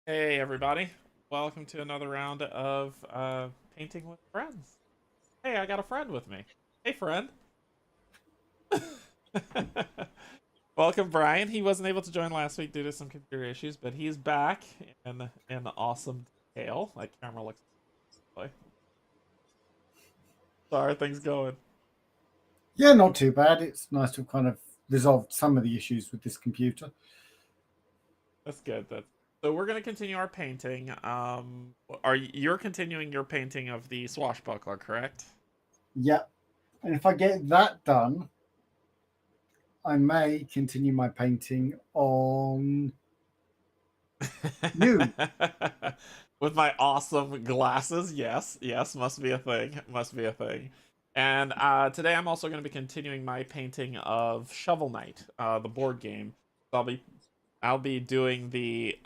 Hey everybody, welcome to another round of painting with friends. Hey, I got a friend with me. Hey friend. Welcome Brian. He wasn't able to join last week due to some computer issues, but he's back in awesome detail. Like camera looks like. So how are things going? Yeah, not too bad. It's nice to have kind of resolved some of the issues with this computer. That's good. So we're gonna continue our painting. Are you're continuing your painting of the swashbuckler, correct? Yeah. And if I get that done, I may continue my painting on you. With my awesome glasses, yes, yes, must be a thing, must be a thing. And today I'm also going to be continuing my painting of Shovel Knight, the board game. So I'll be doing the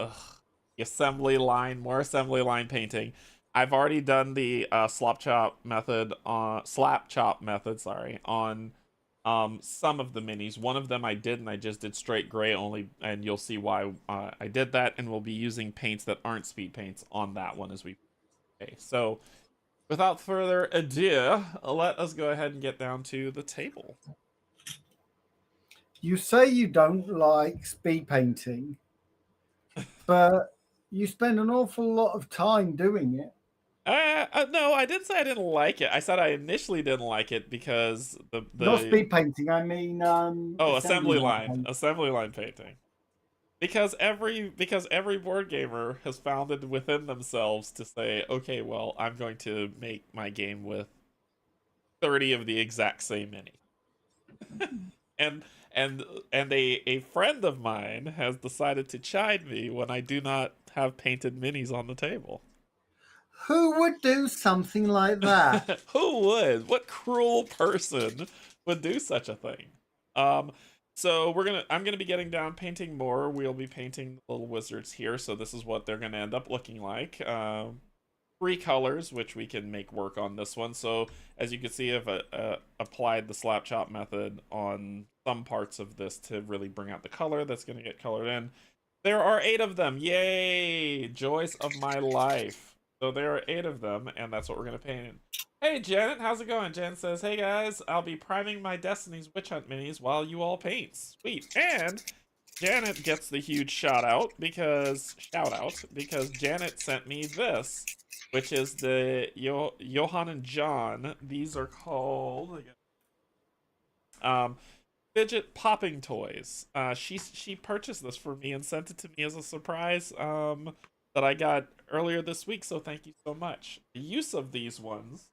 assembly line, more assembly line painting. I've already done the slap chop method, sorry, on some of the minis. One of them I did, and I just did straight gray only, and you'll see why I did that. And we'll be using paints that aren't speed paints on that one as we play. So without further ado, let us go ahead and get down to the table. You say you don't like speed painting, but you spend an awful lot of time doing it. No, I didn't say I didn't like it. I said I initially didn't like it because Not the speed painting, I mean assembly line painting. assembly line painting. Because every board gamer has found it within themselves to say, okay, well, I'm going to make my game with 30 of the exact same mini. And and and a friend of mine has decided to chide me when I do not have painted minis on the table. Who would do something like that? Who would? What cruel person would do such a thing? Um, so I'm gonna be getting down painting more. We'll be painting the little wizards here, so this is what they're gonna end up looking like. Three colors, which we can make work on this one. So as you can see, I've applied the slap chop method on some parts of this to really bring out the color that's gonna get colored in. There are eight of them. Yay! Joys of my life. So there are eight of them, and that's what we're gonna paint in. Hey Janet, how's it going? Jen says, "Hey guys, I'll be priming my Destiny's Witch Hunt minis while you all paint." Sweet. And Janet gets the huge shout out because Janet sent me this, which is the Johann and John. These are called um fidget popping toys. She purchased this for me and sent it to me as a surprise that I got earlier this week. So thank you so much. The use of these ones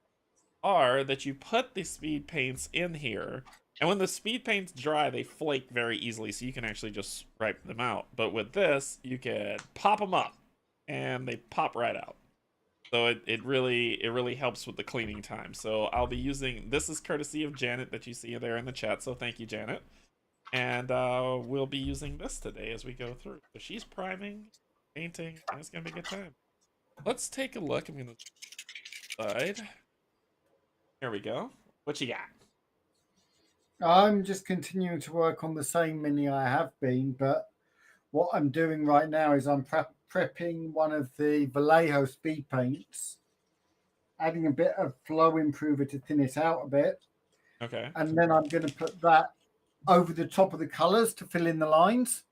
are that you put the speed paints in here, and when the speed paints dry, they flake very easily, so you can actually just wipe them out. But with this, you can pop them up, and they pop right out. So it really helps with the cleaning time. So I'll be using this is courtesy of Janet that you see there in the chat. So thank you, Janet. And we'll be using this today as we go through. So she's priming, painting, and it's gonna be a good time. Let's take a look. I'm gonna slide. Here we go. What you got? I'm just continuing to work on the same mini I have been, but what I'm doing right now is I'm prepping one of the Vallejo speed paints, adding a bit of flow improver to thin it out a bit, Okay. and then I'm going to put that over the top of the colors to fill in the lines.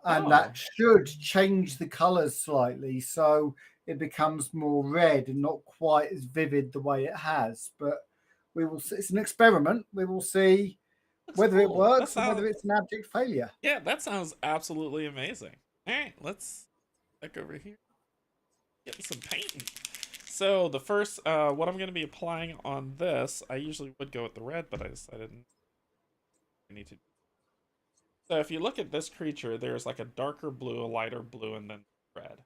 And that Oh, should change the colors slightly so it becomes more red and not quite as vivid the way it has. But we will see. It's an experiment. We will see looks whether it cool. That works or sounds whether it's an abject failure. yeah, that sounds absolutely amazing. All right, let's back over here. Get some painting. So the first, what I'm going to be applying on this, I usually would go with the red, but I decided I need to. So if you look at this creature, there's like a darker blue, a lighter blue, and then red.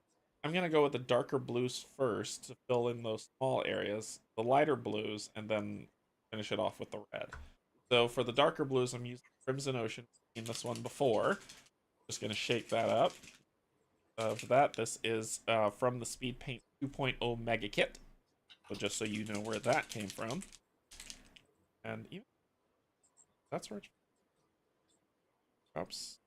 I'm going to go with the darker blues first to fill in those small areas, the lighter blues, and then finish it off with the red. So for the darker blues, I'm using Crimson Ocean. I've seen this one before. Just going to shake that up. For that, this is from the Speed Paint 2.0 Mega Kit. So just so you know where that came from. And even that's where it drops.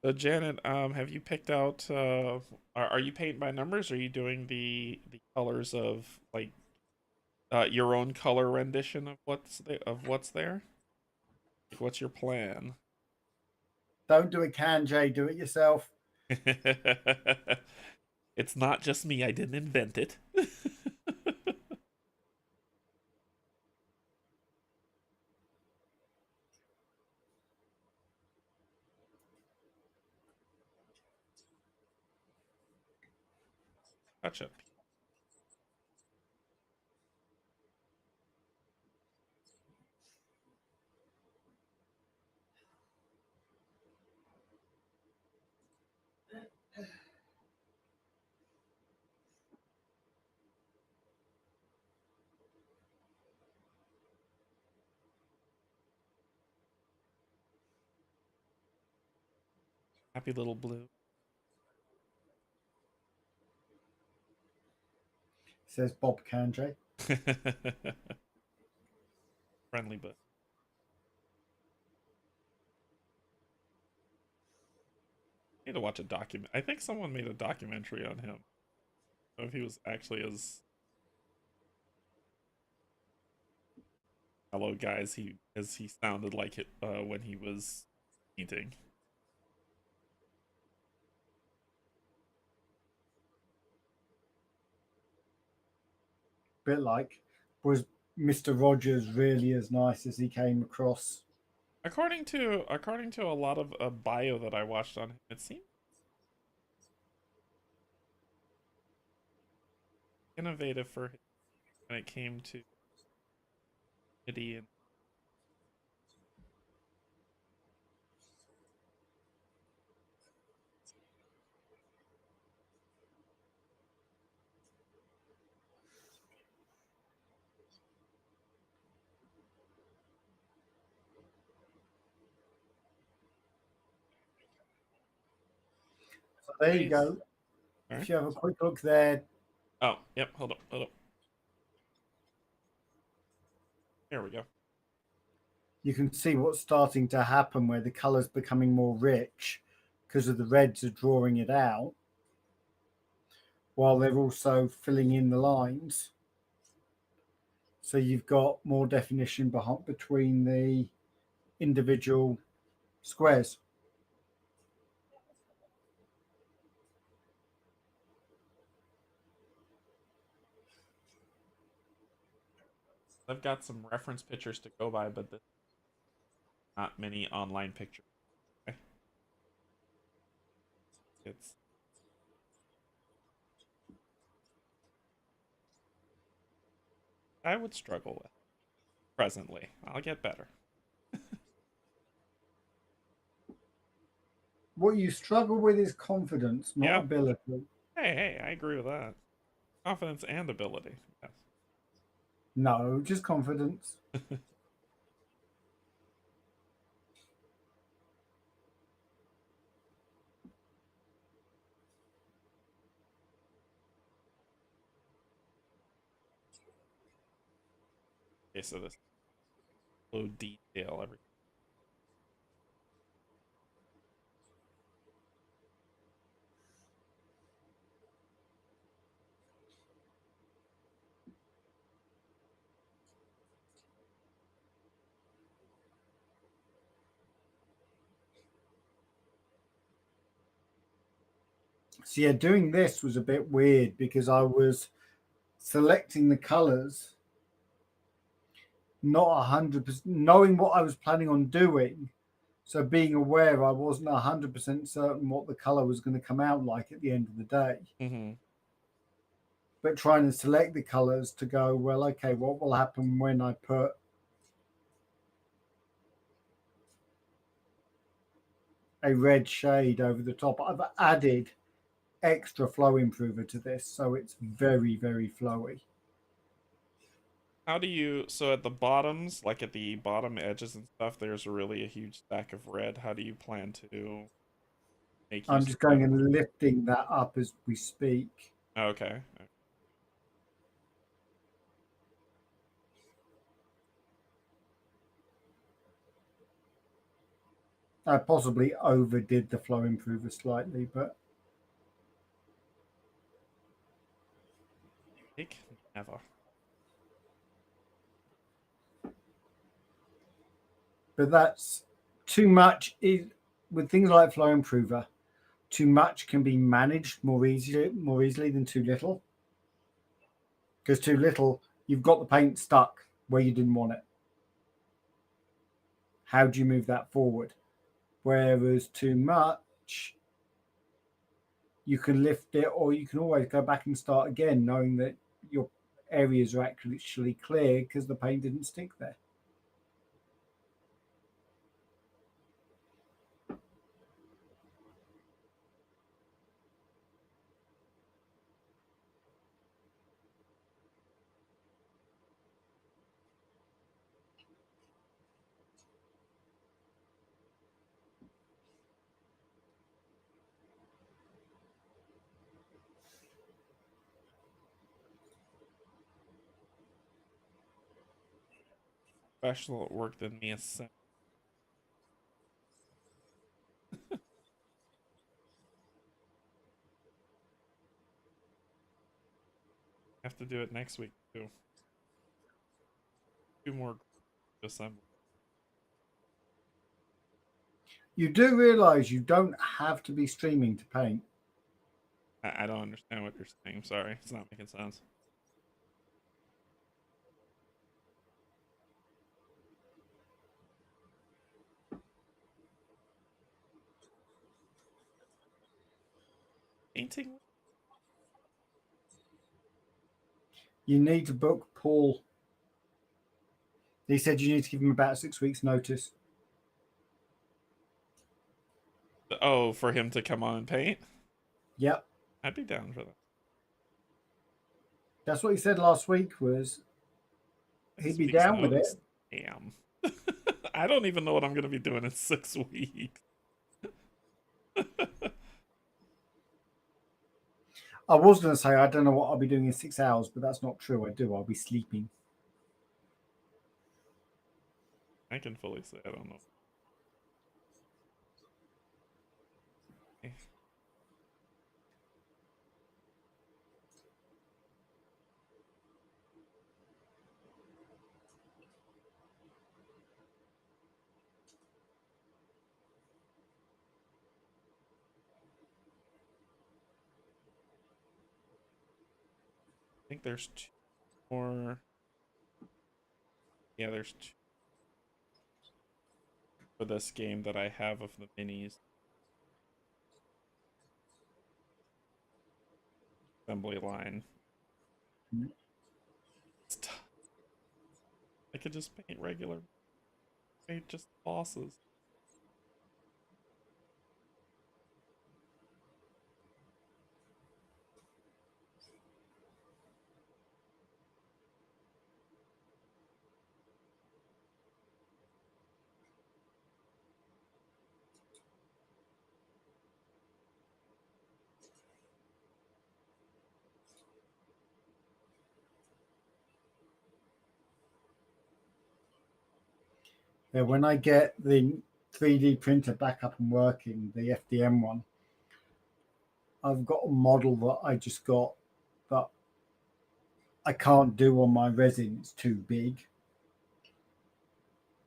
So Janet, have you picked out? Are you painting by numbers? Or are you doing the colors of like your own color rendition of what's there? Like, what's your plan? Don't do it, Canje. Do it yourself. It's not just me. I didn't invent it. Gotcha. Happy little blue. Says Bob Canje. Friendly, but I need to watch a document. I think someone made a documentary on him. I don't know if he was actually as mellow guy as he sounded like it when he was painting. Bit like, was Mr. Rogers really as nice as he came across? According to a lot of a bio that I watched on him, it seemed innovative for him when it came to MIDI and So there you nice. go. All right. If you have a quick look there, Oh, yep. Hold up. There we go. you can see what's starting to happen where the color's becoming more rich because of the reds are drawing it out while they're also filling in the lines. So you've got more definition between the individual squares. I've got some reference pictures to go by, but there's not many online pictures. Okay? It's I would struggle with presently. I'll get better. What you struggle with is confidence, not Yeah. ability. Hey, I agree with that. Confidence and ability. Yes. No, just confidence. Okay, so this low detail, everything. So yeah, doing this was a bit weird because I was selecting the colors, not 100%, knowing what I was planning on doing. So being aware I wasn't 100% certain what the color was going to come out like at the end of the day. Mm-hmm. But trying to select the colors to go, well, okay, what will happen when I put a red shade over the top? I've added extra flow improver to this, so it's very, very flowy. How do you, so at the bottoms, like at the bottom edges and stuff, there's really a huge stack of red. How do you plan to make I'm use just of that? going and lifting that up as we speak. Okay. I possibly overdid the flow improver slightly, but Take never. that's too much. Is with things like flow improver, too much can be managed more easily than too little. Because too little, you've got the paint stuck where you didn't want it. How do you move that forward? Whereas too much, you can lift it, or you can always go back and start again, knowing that your areas are actually clear because the paint didn't stick there. Professional at work than me is have to do it next week too. 2 more assembly. You do realize you don't have to be streaming to paint. I don't understand what you're saying. I'm sorry, it's not making sense. Painting? You need to book Paul. He said you need to give him about 6 weeks' notice. Oh, for him to come on and paint? Yep, I'd be down for that. that's what he said last week. Was he'd 6 be weeks down with it? notice. Damn. I don't even know what I'm gonna be doing in 6 weeks. I was going to say I don't know what I'll be doing in 6 hours, but that's not true. I do. I'll be sleeping. I can fully say I don't know. I think there's 2 more. Yeah, there's 2 for this game that I have of the minis. Assembly line. I could just paint regular. Paint just bosses. Yeah, when I get the 3D printer back up and working, the FDM one, I've got a model that I just got that I can't do on my resin. It's too big.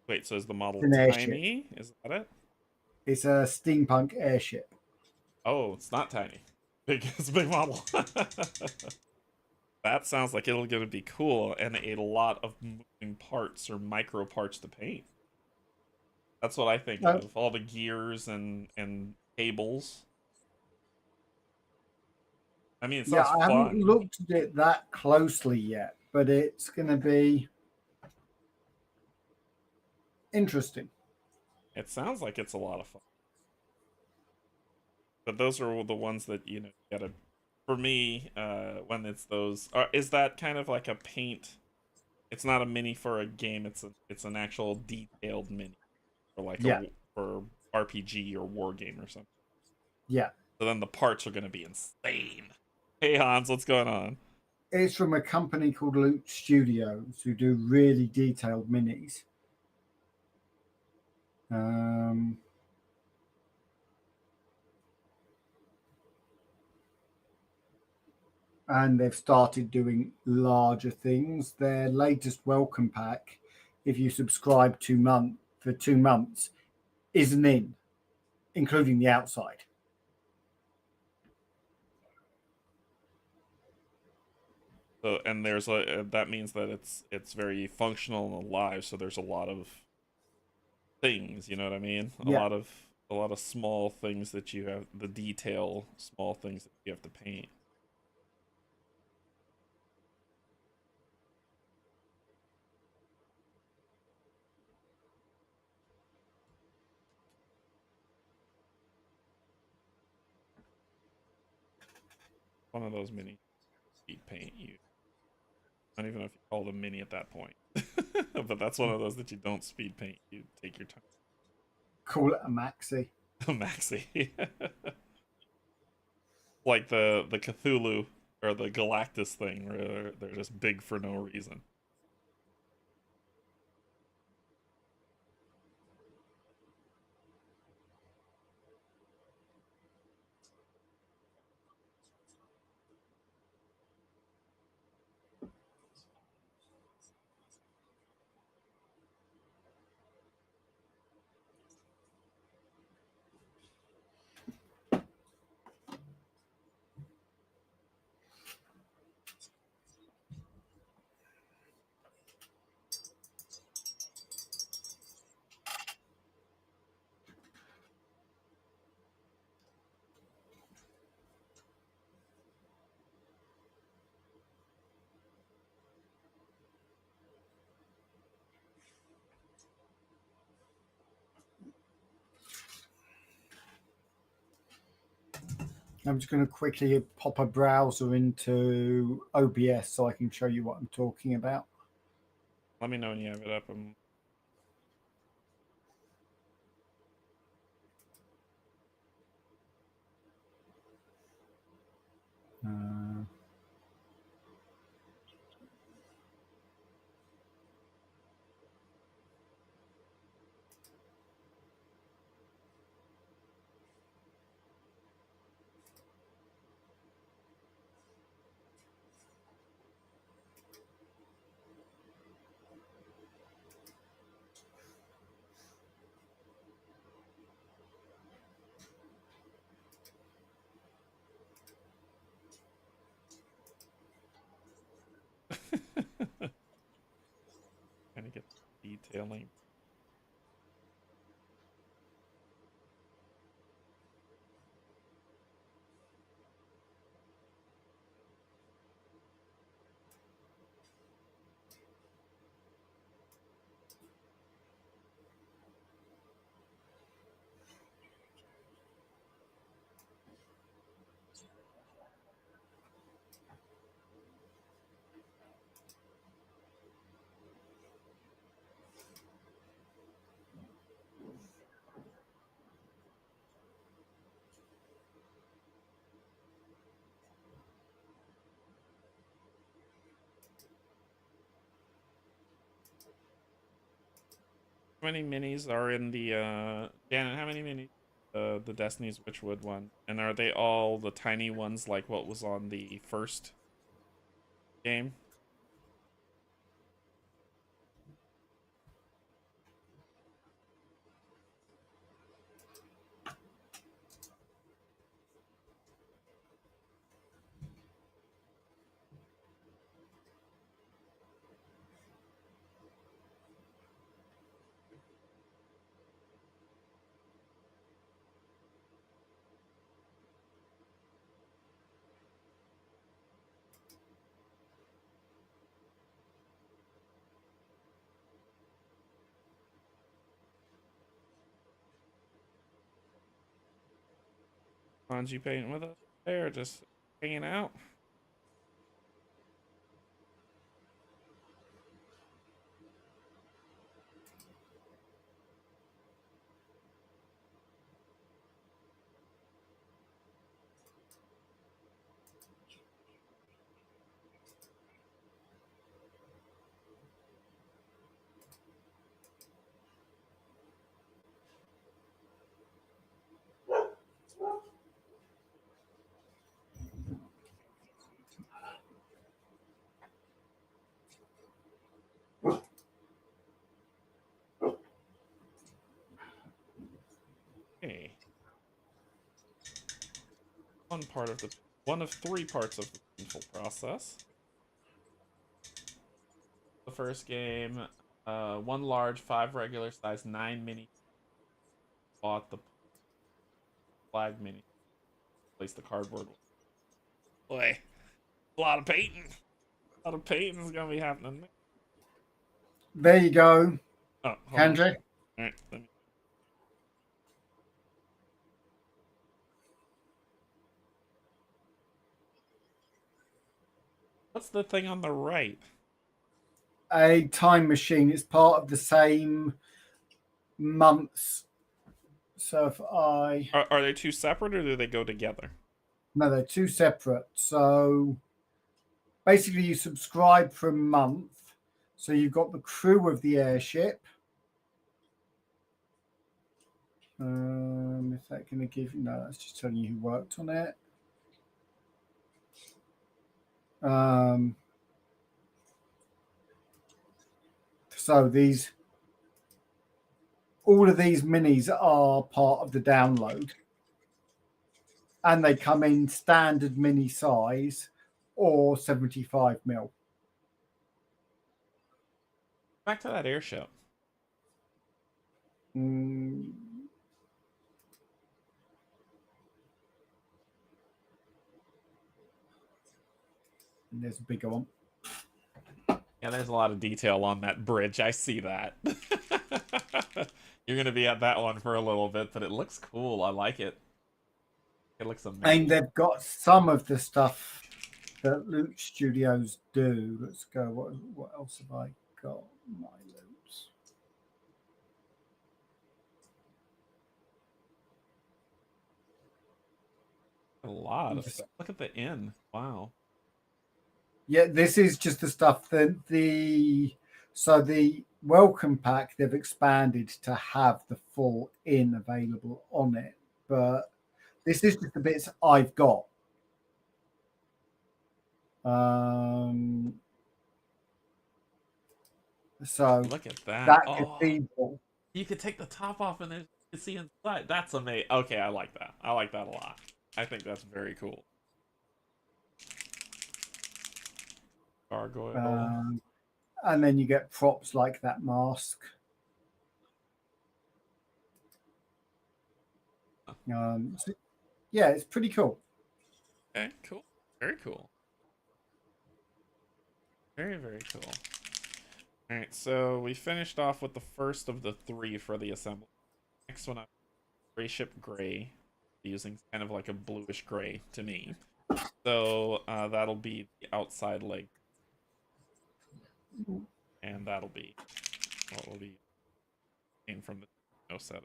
Wait, so is the model It's an airship. tiny? Is that it? It's a steampunk airship. Oh, it's not tiny. Big, it's a big model. That sounds like it'll gonna be cool and a lot of moving parts or micro parts to paint. That's what I think Uh, of. All the gears and cables. I mean, it yeah, sounds I haven't fun. looked at it that closely yet, but it's going to be interesting. It sounds like it's a lot of fun. But those are the ones that you gotta. For me, when it's those, is that kind of like a paint? It's not a mini for a game. It's an actual detailed mini for like Yeah, for RPG or war game or something. yeah. So then the parts are gonna be insane. Hey Hans, what's going on? It's from a company called Loot Studios who do really detailed minis. Um, and they've started doing larger things. Their latest welcome pack, if you subscribe 2 month for 2 months, isn't in, including the outside. So, and there's a that means that it's very functional and alive. So there's a lot of things. You know what I mean? Yeah, A lot of small things that you have the detail, small things that you have to paint. One of those mini speed paint. You I don't even know if you call them mini at that point, but that's one of those that you don't speed paint. You take your time. call it a maxi. Maxi, like the Cthulhu or the Galactus thing, where they're just big for no reason. I'm just going to quickly pop a browser into OBS so I can show you what I'm talking about. Let me know when you have it up. Uh, Trying to get detailing. How many minis are in the Janet, how many minis the Destiny's Witchwood one? And are they all the tiny ones like what was on the first game? Canje painting with us there, just hanging out. one of three parts of the painful process. The first game, one large, five regular size, nine mini. Bought the flag mini. Place the cardboard. Boy, a lot of painting. A lot of painting is gonna be happening. There you go, Oh, hold on. Canje. All right, let me. What's the thing on the right? A time machine is part of the same months. So if I Are they two separate or do they go together? no, they're two separate. So basically, you subscribe for a month. So you've got the crew of the airship. Is that going to give you? No, that's just telling you who worked on it. So these, all of these minis are part of the download, and they come in standard mini size or 75 mil. Back to that airship. Mm, and there's a bigger one. Yeah, there's a lot of detail on that bridge. I see that. You're gonna be at that one for a little bit, but it looks cool. I like it. It looks amazing. And they've got some of the stuff that Loot Studios do. Let's go. What else have I got? My loots. A lot of stuff. Look at the inn. Wow. Yeah, this is just the stuff that the welcome pack they've expanded to have the full inn available on it, but this is just the bits I've got. So Look at that. that Oh, cathedral, you could take the top off and then you can see inside. That's amazing. Okay, I like that. I like that a lot. I think that's very cool. Gargoyle. um, and then you get props like that mask. So, yeah, it's pretty cool. Okay, cool. Very cool. Very, very cool. Alright, so we finished off with the first of the three for the assembly. Next one up, Spaceship Gray, using kind of like a bluish gray to me. So that'll be the outside leg, and that'll be what will be in from the no set.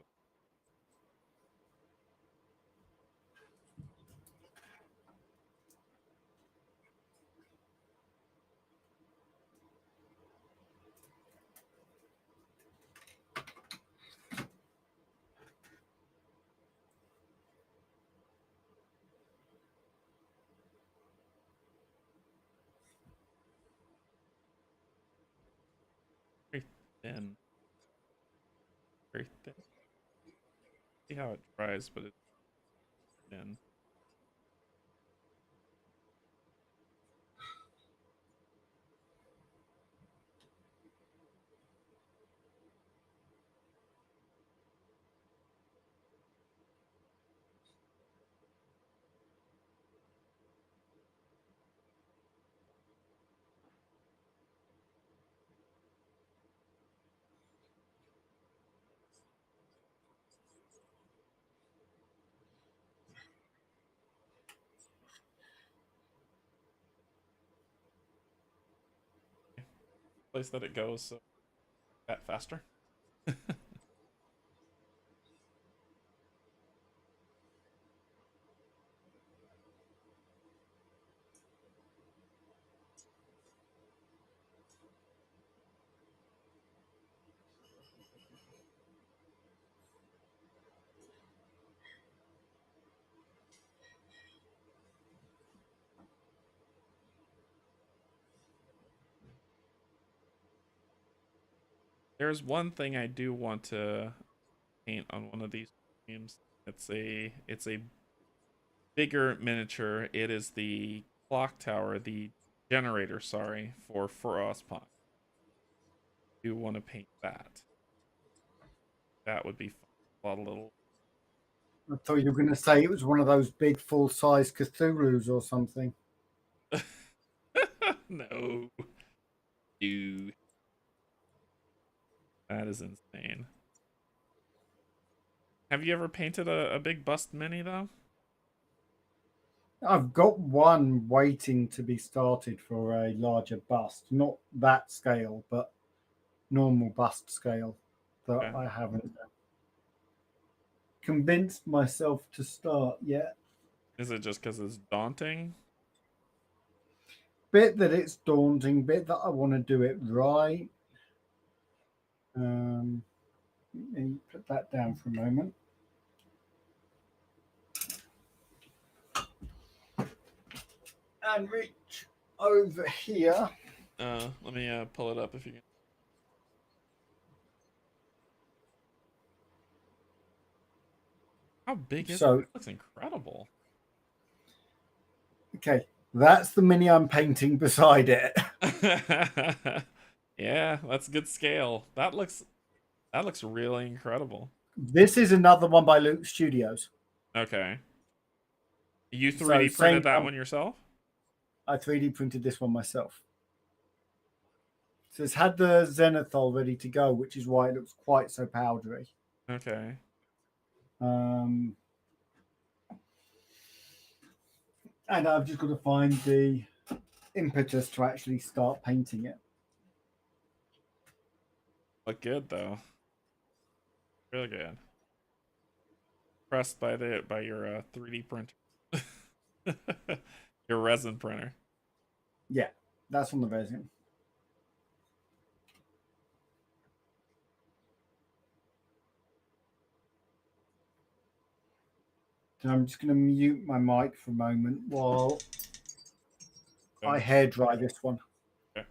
Very thin. Very thin. See how it dries, but it's thin. Place that it goes so that faster. There's one thing I do want to paint on one of these streams. It's a bigger miniature. It is the clock tower, the generator, sorry, for Frostpunk. You want to paint that? That would be fun. A lot of little. I thought you were going to say it was one of those big full-size Cthulhu's or something. No, dude, that is insane. Have you ever painted a big bust mini though? I've got one waiting to be started for a larger bust, not that scale, but normal bust scale that Okay. I haven't convinced myself to start yet. Is it just because it's daunting? Bit that it's daunting, bit that I want to do it right. Let me put that down for a moment. And reach over here. Let me pull it up if you can. How big is it? So, It looks incredible. okay, that's the mini I'm painting beside it. Yeah, that's good scale. That looks really incredible. This is another one by Luke Studios. Okay. You So, 3D same printed that one. one yourself? I 3D printed this one myself. So it's had the zenithal ready to go, which is why it looks quite so powdery. Okay. Um, and I've just got to find the impetus to actually start painting it. Look good though. Really good. Impressed by your 3D printer. Your resin printer. Yeah, that's on the resin. So I'm just going to mute my mic for a moment while I Okay. hair dry this one. Okay.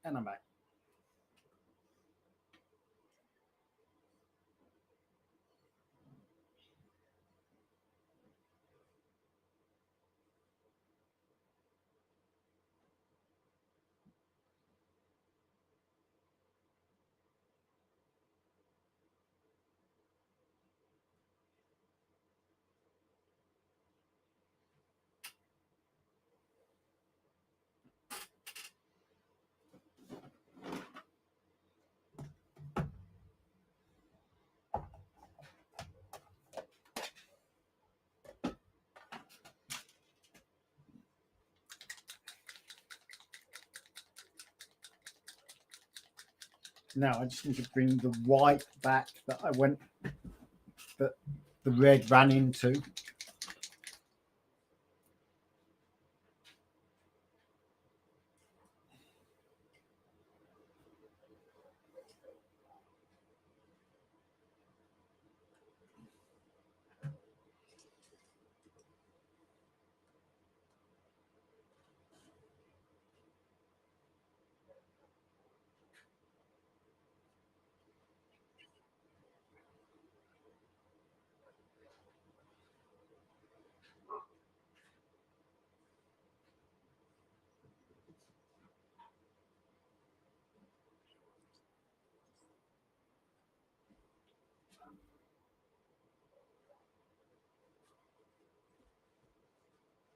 And I'm back. Now I just need to bring the white back that that the red ran into.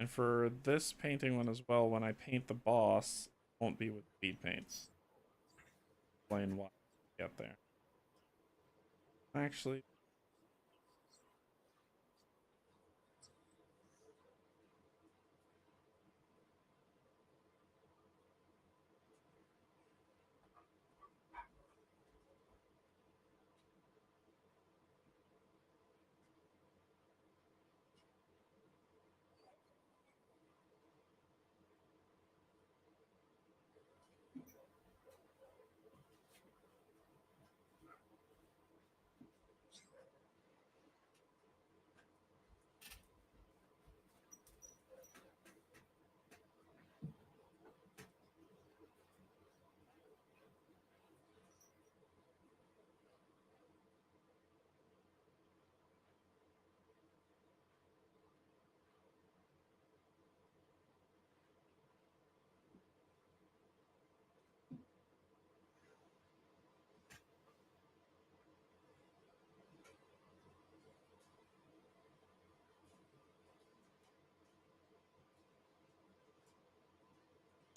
And for this painting one as well, when I paint the boss, it won't be with speed paints. Explain why. Get there. Actually,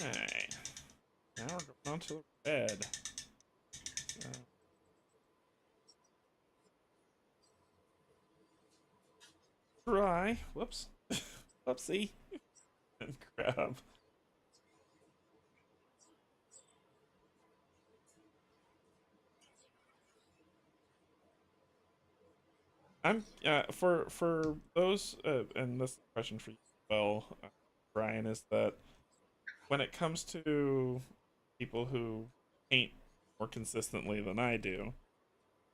Okay. Now we're going on to the red. Uh, Try. Whoops. Whoopsie. And grab. I'm for those and this question for you as well, Brian, is that when it comes to people who paint more consistently than I do,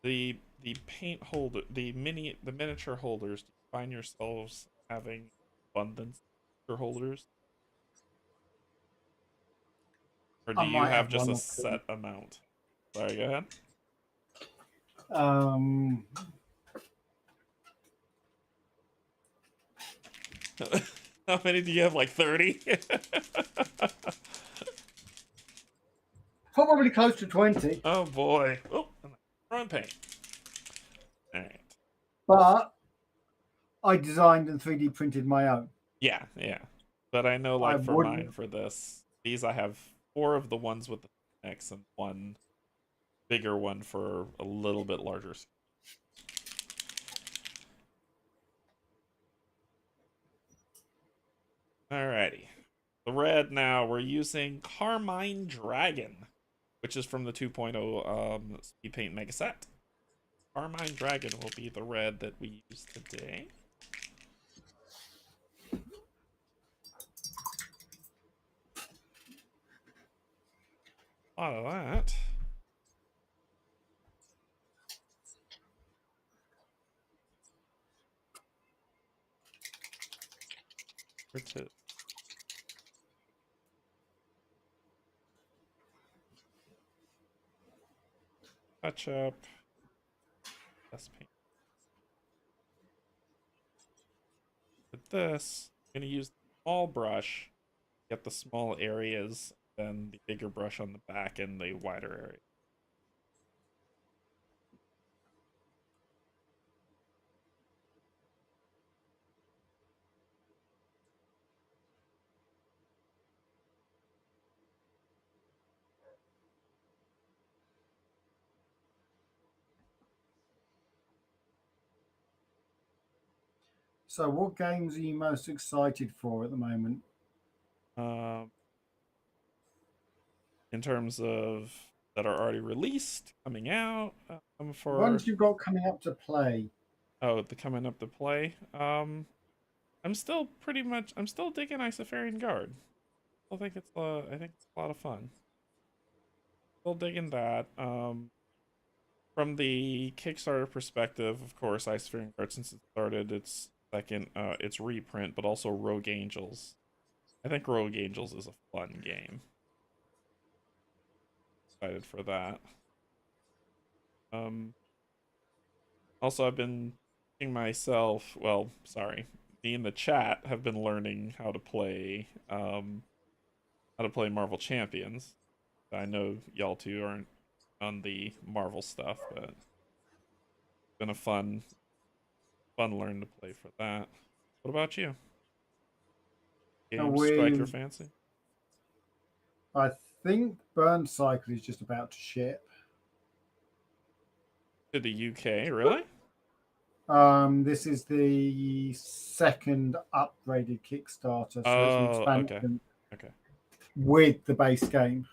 the paint holder, the miniature holders, do you find yourselves having abundance of holders, or do I you might have have just one a or two. set amount? Sorry, go ahead. Um, How many do you have? Like 30? Probably close to 20, Oh boy. Oh, front paint. All right. but I designed and 3D printed my own. Yeah, yeah. But I know, I like for wouldn't. mine, for these I have four of the ones with the X and one bigger one for a little bit larger. Alrighty. The red now, we're using Carmine Dragon, which is from the 2.0 Speed Paint Mega Set. Carmine Dragon will be the red that we use today. A lot of that. To touch up. Let's paint with this. I'm going to use the small brush, get the small areas, then the bigger brush on the back and the wider area. So, what games are you most excited for at the moment? Um, in terms of that are already released, coming out, for Ones you've got coming up to play. the coming up to play. I'm still digging Isofarian Guard. I think it's a lot of fun. Still digging that. From the Kickstarter perspective, of course, Isofarian Guard, since it started its second, its reprint, but also Rogue Angels. I think Rogue Angels is a fun game. Excited for that. Um, Also, I've been teaching myself. Well, sorry, me in the chat have been learning how to play Marvel Champions. I know y'all two aren't on the Marvel stuff, but it's been a fun learn to play for that. What about you? And Games strike your we, fancy? I think Burn Cycle is just about to ship. To the UK, really? This is the second upgraded Kickstarter, so it's an Oh, okay, expansion okay, with the base game.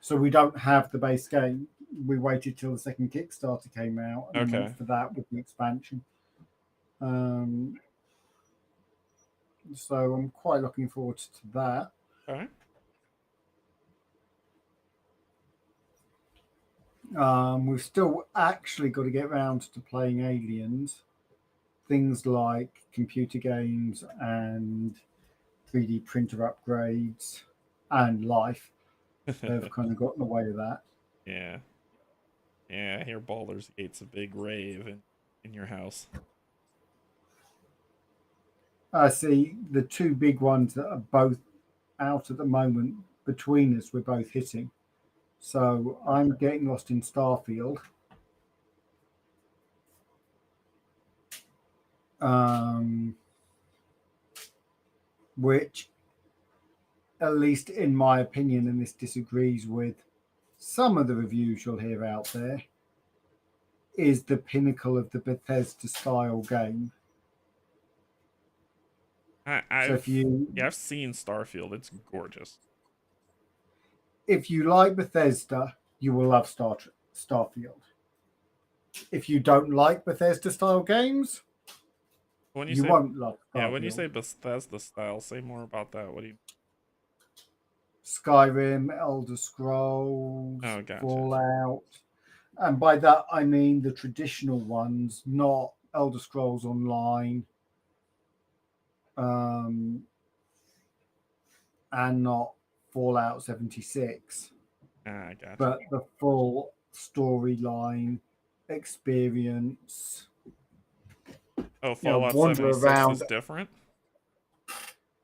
So we don't have the base game. We waited till the second Kickstarter came out and then went okay. for that with the expansion. Um, so I'm quite looking forward to that. All right. We've still actually got to get around to playing Aliens. Things like computer games and 3D printer upgrades and life have kind of gotten away with that. Yeah, yeah. I hear Baldur's Gate's a big rave in your house. I see the two big ones that are both out at the moment between us, we're both hitting. So I'm getting lost in Starfield. Um, which at least in my opinion, and this disagrees with some of the reviews you'll hear out there, is the pinnacle of the Bethesda style game. So I've yeah, I've seen Starfield. It's gorgeous. if you like Bethesda, you will love Starfield. If you don't like Bethesda style games, When you you say won't love yeah, when you Starfield. say Bethesda style, say more about that. What do you? Skyrim, Elder Scrolls, Oh, gotcha. Fallout. And by that I mean the traditional ones, not Elder Scrolls Online, um, and not Fallout 76, Ah, gotcha. but the full storyline experience. Oh, You know, Fallout wander 76 is around. different.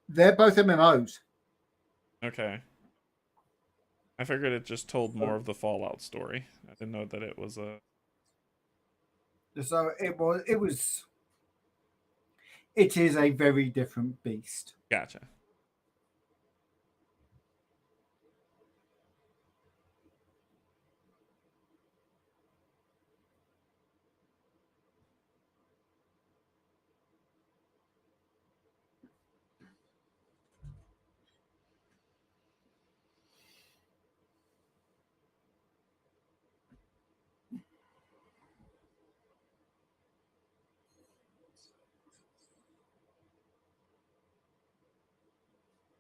They're both MMOs. Okay. I figured it just told more of the Fallout story. I didn't know that it was a. So it is a very different beast. Gotcha.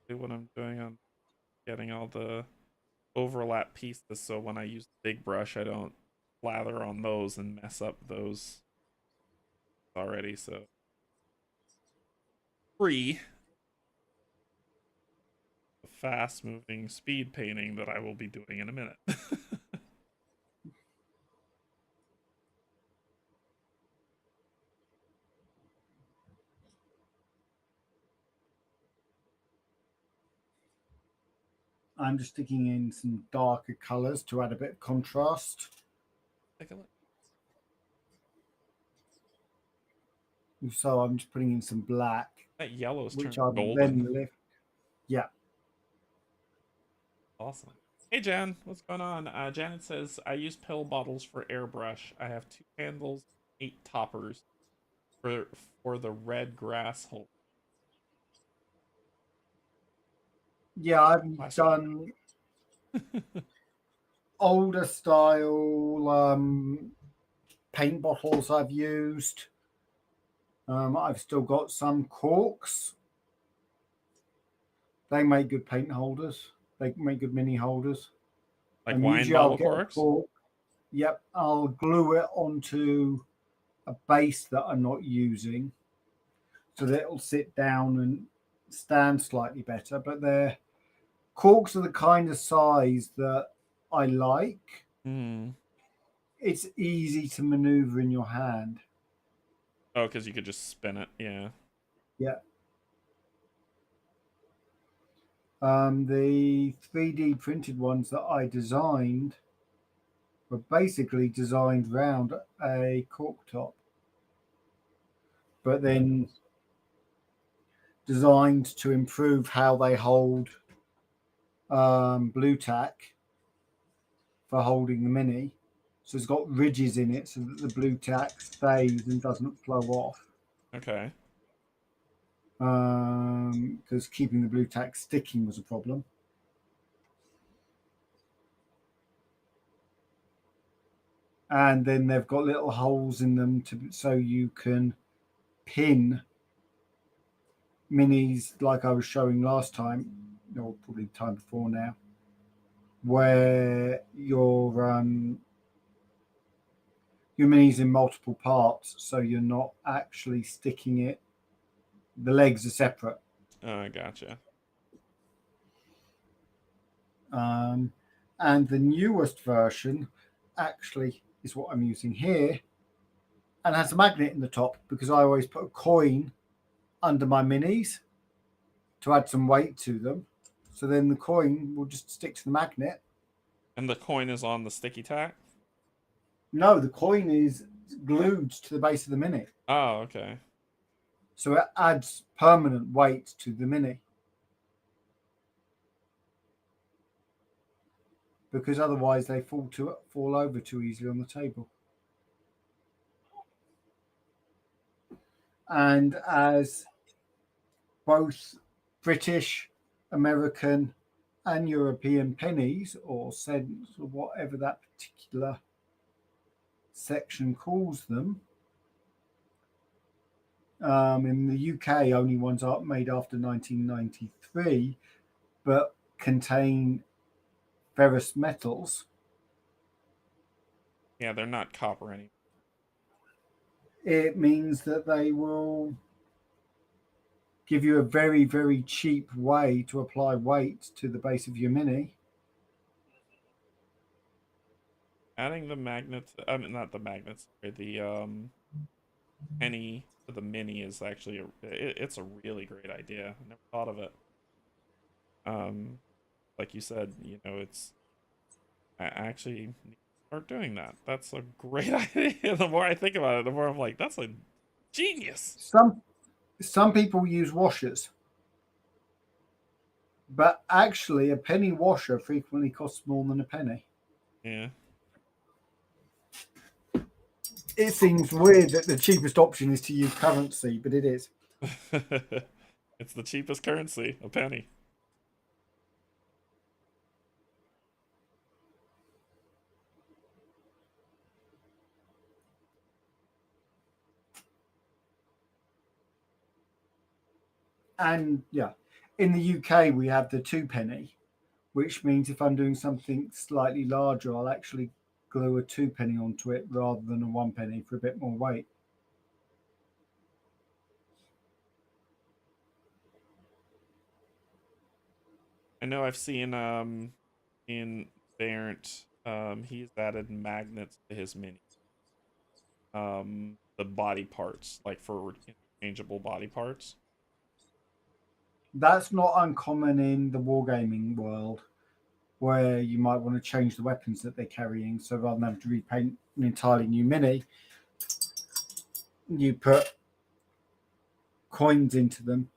See what I'm doing on getting all the overlap pieces so when I use the big brush, I don't lather on those and mess up those already. So free fast moving speed painting that I will be doing in a minute. I'm just sticking in some darker colors to add a bit of contrast. Take a look. So I'm just putting in some black, That yellow's which turned I will golden. then lift. Yeah. Awesome. Hey Jan, what's going on? Janet says I use pill bottles for airbrush. I have 2 handles, 8 toppers for the red grass hole. Yeah, I've Question. done older style paint bottles I've used. I've still got some corks. They make good paint holders. They make good mini holders. Like And wine usually I'll bottle get a corks? cork. Yep, I'll glue it onto a base that I'm not using so that it'll sit down and stand slightly better. But their corks are the kind of size that I like. Hmm. It's easy to maneuver in your hand. Oh, because you could just spin it. Yeah. Yeah. The 3D printed ones that I designed were basically designed around a cork top, but then designed to improve how they hold blue tack for holding the mini. So it's got ridges in it so that the blue tack stays and doesn't flow off. Okay. Because keeping the blue tack sticking was a problem. And then they've got little holes in them so you can pin minis like I was showing last time, or probably the time before now, where your minis in multiple parts, so you're not actually sticking it. The legs are separate. Gotcha. And the newest version actually is what I'm using here and has a magnet in the top because I always put a coin under my minis to add some weight to them. So then the coin will just stick to the magnet. And the coin is on the sticky tack? No, the coin is glued to the base of the mini. Oh, okay. So it adds permanent weight to the mini. because otherwise they fall over too easily on the table. And as both British, American, and European pennies or cents or whatever that particular section calls them, in the UK, only ones are made after 1993, but contain ferrous metals. Yeah, they're not copper anymore. It means that they will give you a very, very cheap way to apply weight to the base of your mini. Adding the magnets, I mean, not the magnets, sorry, the penny to the mini is actually it's a really great idea. I never thought of it. Um, like you said, it's I actually need to start doing that. That's a great idea. The more I think about it, the more I'm like, that's a genius. Some people use washers, but actually, a penny washer frequently costs more than a penny. Yeah. It seems weird that the cheapest option is to use currency, but it is. It's the cheapest currency, a penny. And yeah, in the UK, we have the two penny, which means if I'm doing something slightly larger, I'll actually glue a two penny onto it rather than a one penny for a bit more weight. I know I've seen in Barent, he's added magnets to his mini. The body parts, like for interchangeable body parts. That's not uncommon in the wargaming world, where you might want to change the weapons that they're carrying. So rather than having to repaint an entirely new mini, you put coins into them.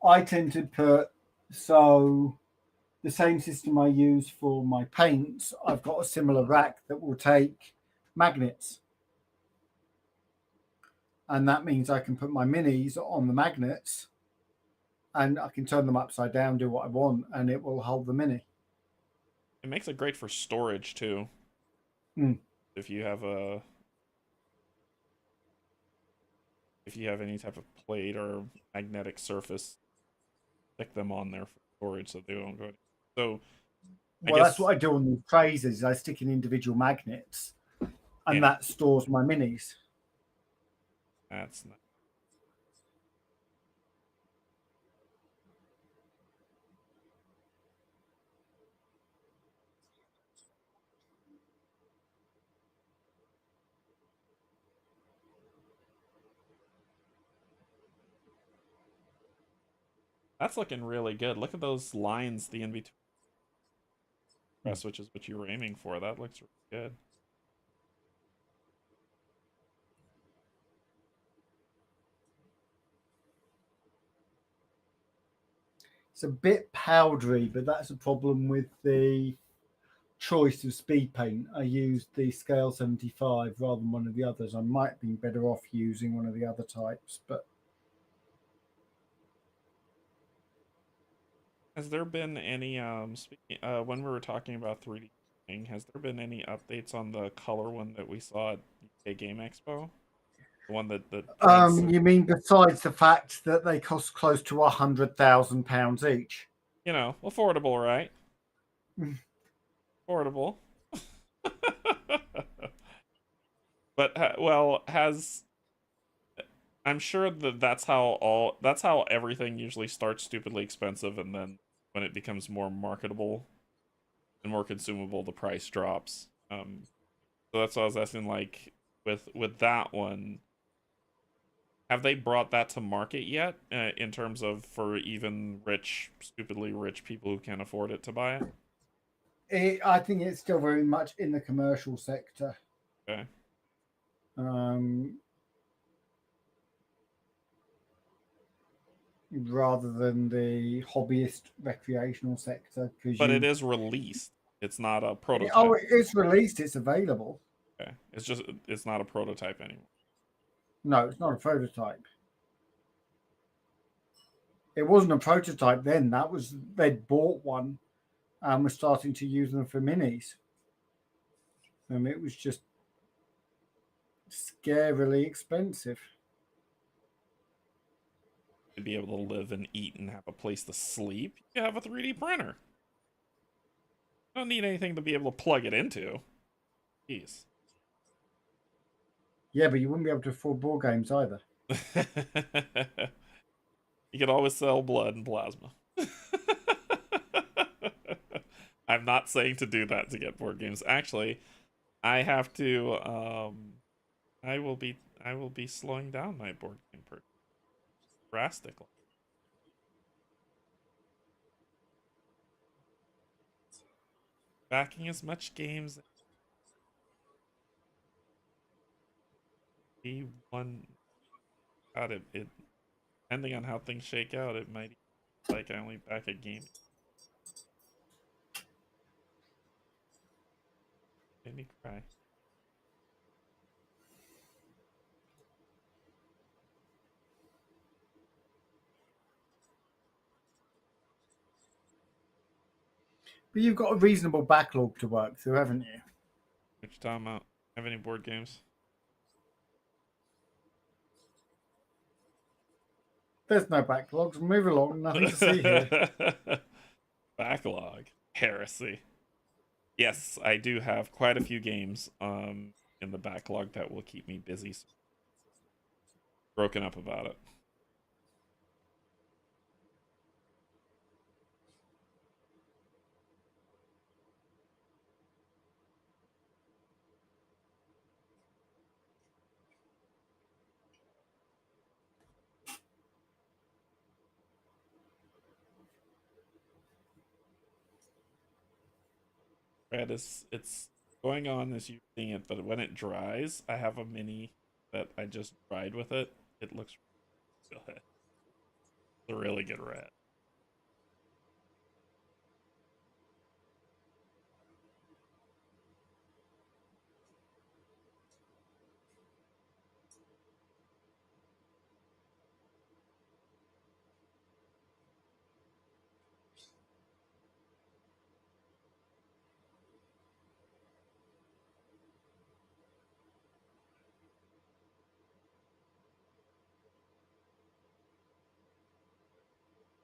I tend to put so the same system I use for my paints. I've got a similar rack that will take magnets, and that means I can put my minis on the magnets, and I can turn them upside down, do what I want, and it will hold the mini. It makes it great for storage too. Mm. If you have a if you have any type of plate or magnetic surface, stick them on there for storage so they don't go. So I Well, that's guess what I do on these trays. Is I stick in individual magnets, and yeah, that stores my minis. that's not, that's looking really good. Look at those lines, the in between press, which is what you were aiming for. That looks really good. It's a bit powdery, but that's a problem with the choice of speed paint. I used the scale 75 rather than one of the others. I might have been better off using one of the other types, but Has there been any speaking when we were talking about 3D printing, has there been any updates on the color one that we saw at UK Game Expo? The one that prints, you mean besides the fact that they cost close to £100,000 each? affordable, right? Affordable. But well, has I'm sure that that's how everything usually starts stupidly expensive, and then when it becomes more marketable and more consumable, the price drops. So that's what I was asking. Like with that one, have they brought that to market yet? In terms of for even rich, stupidly rich people who can't afford it to buy it. I think it's still very much in the commercial sector. Okay. Um, rather than the hobbyist recreational sector because But it you is released. It's not a Oh, prototype. it's released. It's available. Okay. It's not a prototype anymore. No, it's not a prototype. It wasn't a prototype then. That was they'd bought one and were starting to use them for minis. And it was just scarily expensive. To be able to live and eat and have a place to sleep, you have a 3D printer. You don't need anything to be able to plug it into. Jeez. Yeah, but you wouldn't be able to afford board games either. You could always sell blood and plasma. I'm not saying to do that to get board games. Actually, I have to I will be slowing down my board game purchase drastically. Backing as much games as we one God it depending on how things shake out, it might like I only back a game. Made me cry. But you've got a reasonable backlog to work through, haven't you? What you talking about? Have any board games? There's no backlogs. Move along. Nothing to see here. Backlog. Heresy. Yes, I do have quite a few games in the backlog that will keep me busy. So broken up about it. Red is it's going on as you're seeing it, but when it dries, I have a mini that I just dried with it. It looks really good. It's a really good red.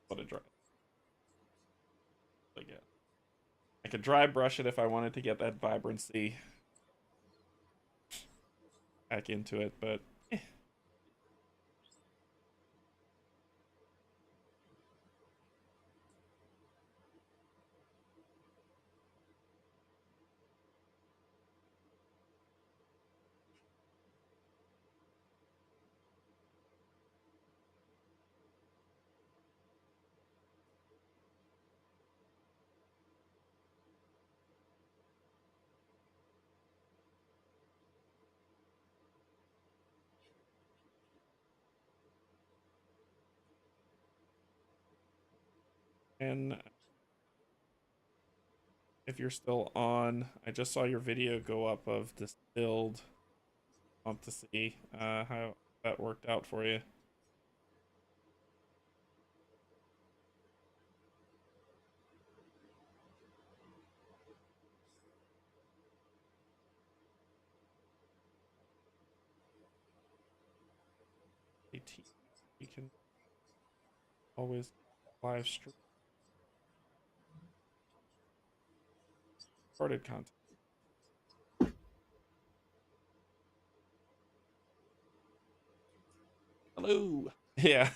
What a dry. Really good. I could dry brush it if I wanted to get that vibrancy back into it, but and if you're still on, I just saw your video go up of distilled. Want to see how that worked out for you. You can always live stream recorded content. Hello. Yeah.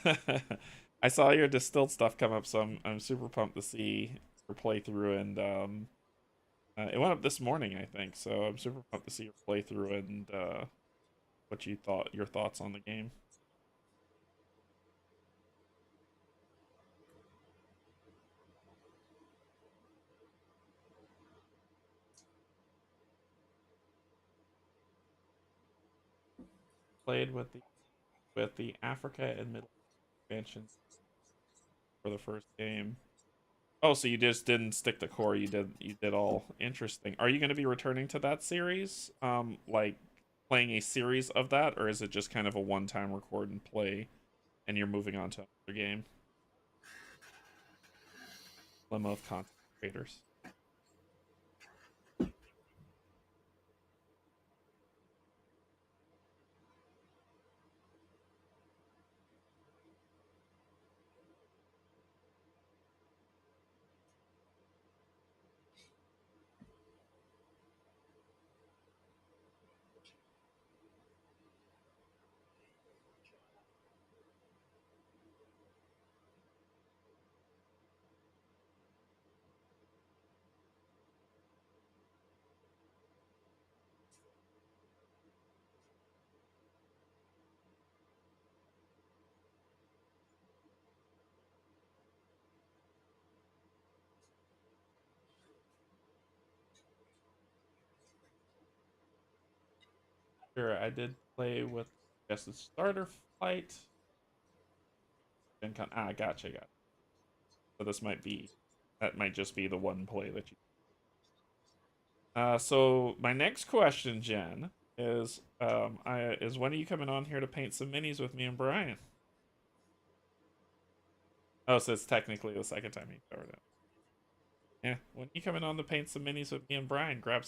I saw your distilled stuff come up, so I'm super pumped to see your playthrough and it went up this morning, I think. So I'm super pumped to see your playthrough and what you thought your thoughts on the game. Played with the Africa and Middle expansion for the first game. Oh, so you just didn't stick the core. You did all. Interesting. Are you going to be returning to that series? Like playing a series of that, or is it just kind of a one-time record and play, and you're moving on to another game? Limo of content creators. Sure, I did play with, I guess, the starter flight. Gotcha. So this might be, that might just be the one play that you. So my next question, Jen, is when are you coming on here to paint some minis with me and Brian? Oh, so it's technically the second time you covered it. Yeah, when you coming on to paint some minis with me and Brian, grab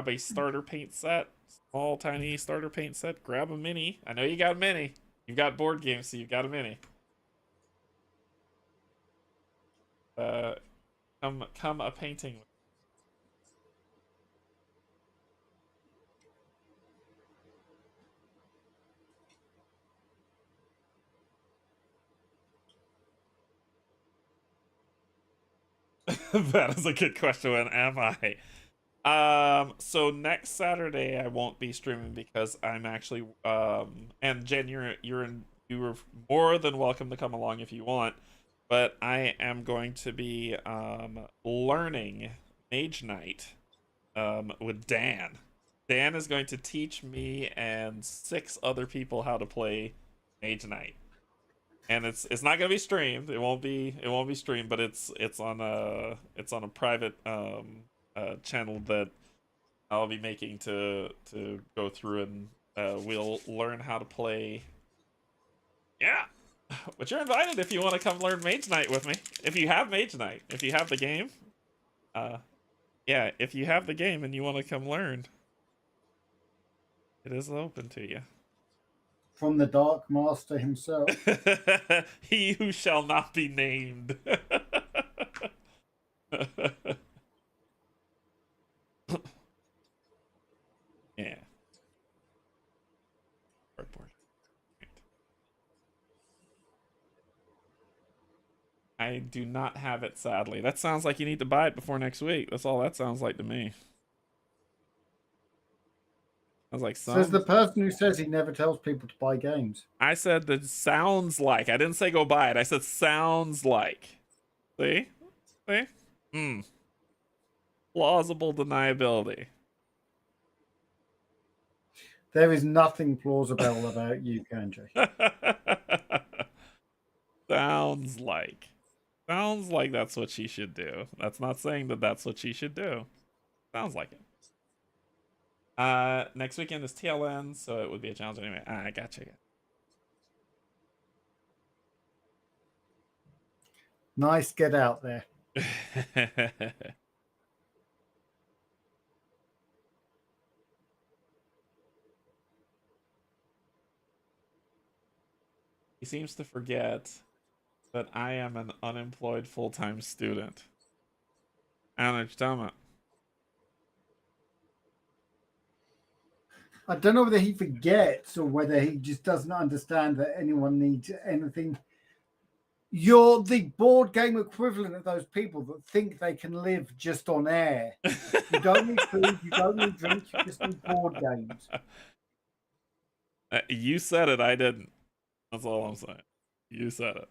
a starter paint set, small tiny starter paint set. Grab a mini. I know you got a mini. You've got board games, so you've got a mini. Uh, come a painting. That is a good question. When am I? So next Saturday I won't be streaming because I'm actually and Jen, you were more than welcome to come along if you want, but I am going to be learning Mage Knight with Dan. Dan is going to teach me and six other people how to play Mage Knight. And it's not gonna be streamed. It won't be streamed, but it's on a private channel that I'll be making to go through, and we'll learn how to play. Yeah, but you're invited if you want to come learn Mage Knight with me. If you have Mage Knight, if you have the game, uh, yeah, if you have the game and you want to come learn, it is open to you. From the Dark Master himself. He who shall not be named. Yeah, cardboard. I do not have it, sadly. That sounds like you need to buy it before next week. That's all that sounds like to me. I was like, Says the sounds. person who says he never tells people to buy games. I said that sounds like. I didn't say go buy it. I said sounds like. See? See? Hmm. Plausible deniability. There is nothing plausible about you, Canje. Sounds like. Sounds like that's what she should do. That's not saying that that's what she should do. Sounds like it. Next weekend is TLN, so it would be a challenge anyway. I gotcha. Nice, get out there. He seems to forget that I am an unemployed full-time student. I don't know what you're talking about. I don't know whether he forgets or whether he just doesn't understand that anyone needs anything. You're the board game equivalent of those people that think they can live just on air. You don't need food, you don't need drink, you just need board games. You said it, I didn't. That's all I'm saying. You said it.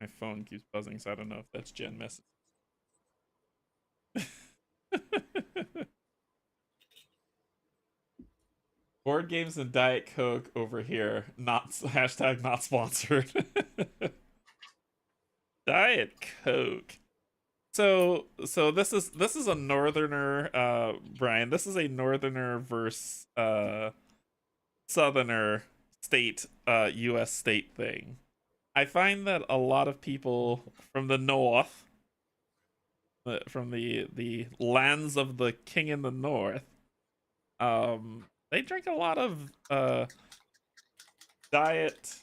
My phone keeps buzzing, so I don't know if that's Jen message. Board games and Diet Coke over here. Not hashtag not sponsored. Diet Coke. So this is a northerner, Brian. This is a northerner versus southerner state, U.S. state thing. I find that a lot of people from the north, from the lands of the king in the north, they drink a lot of diet.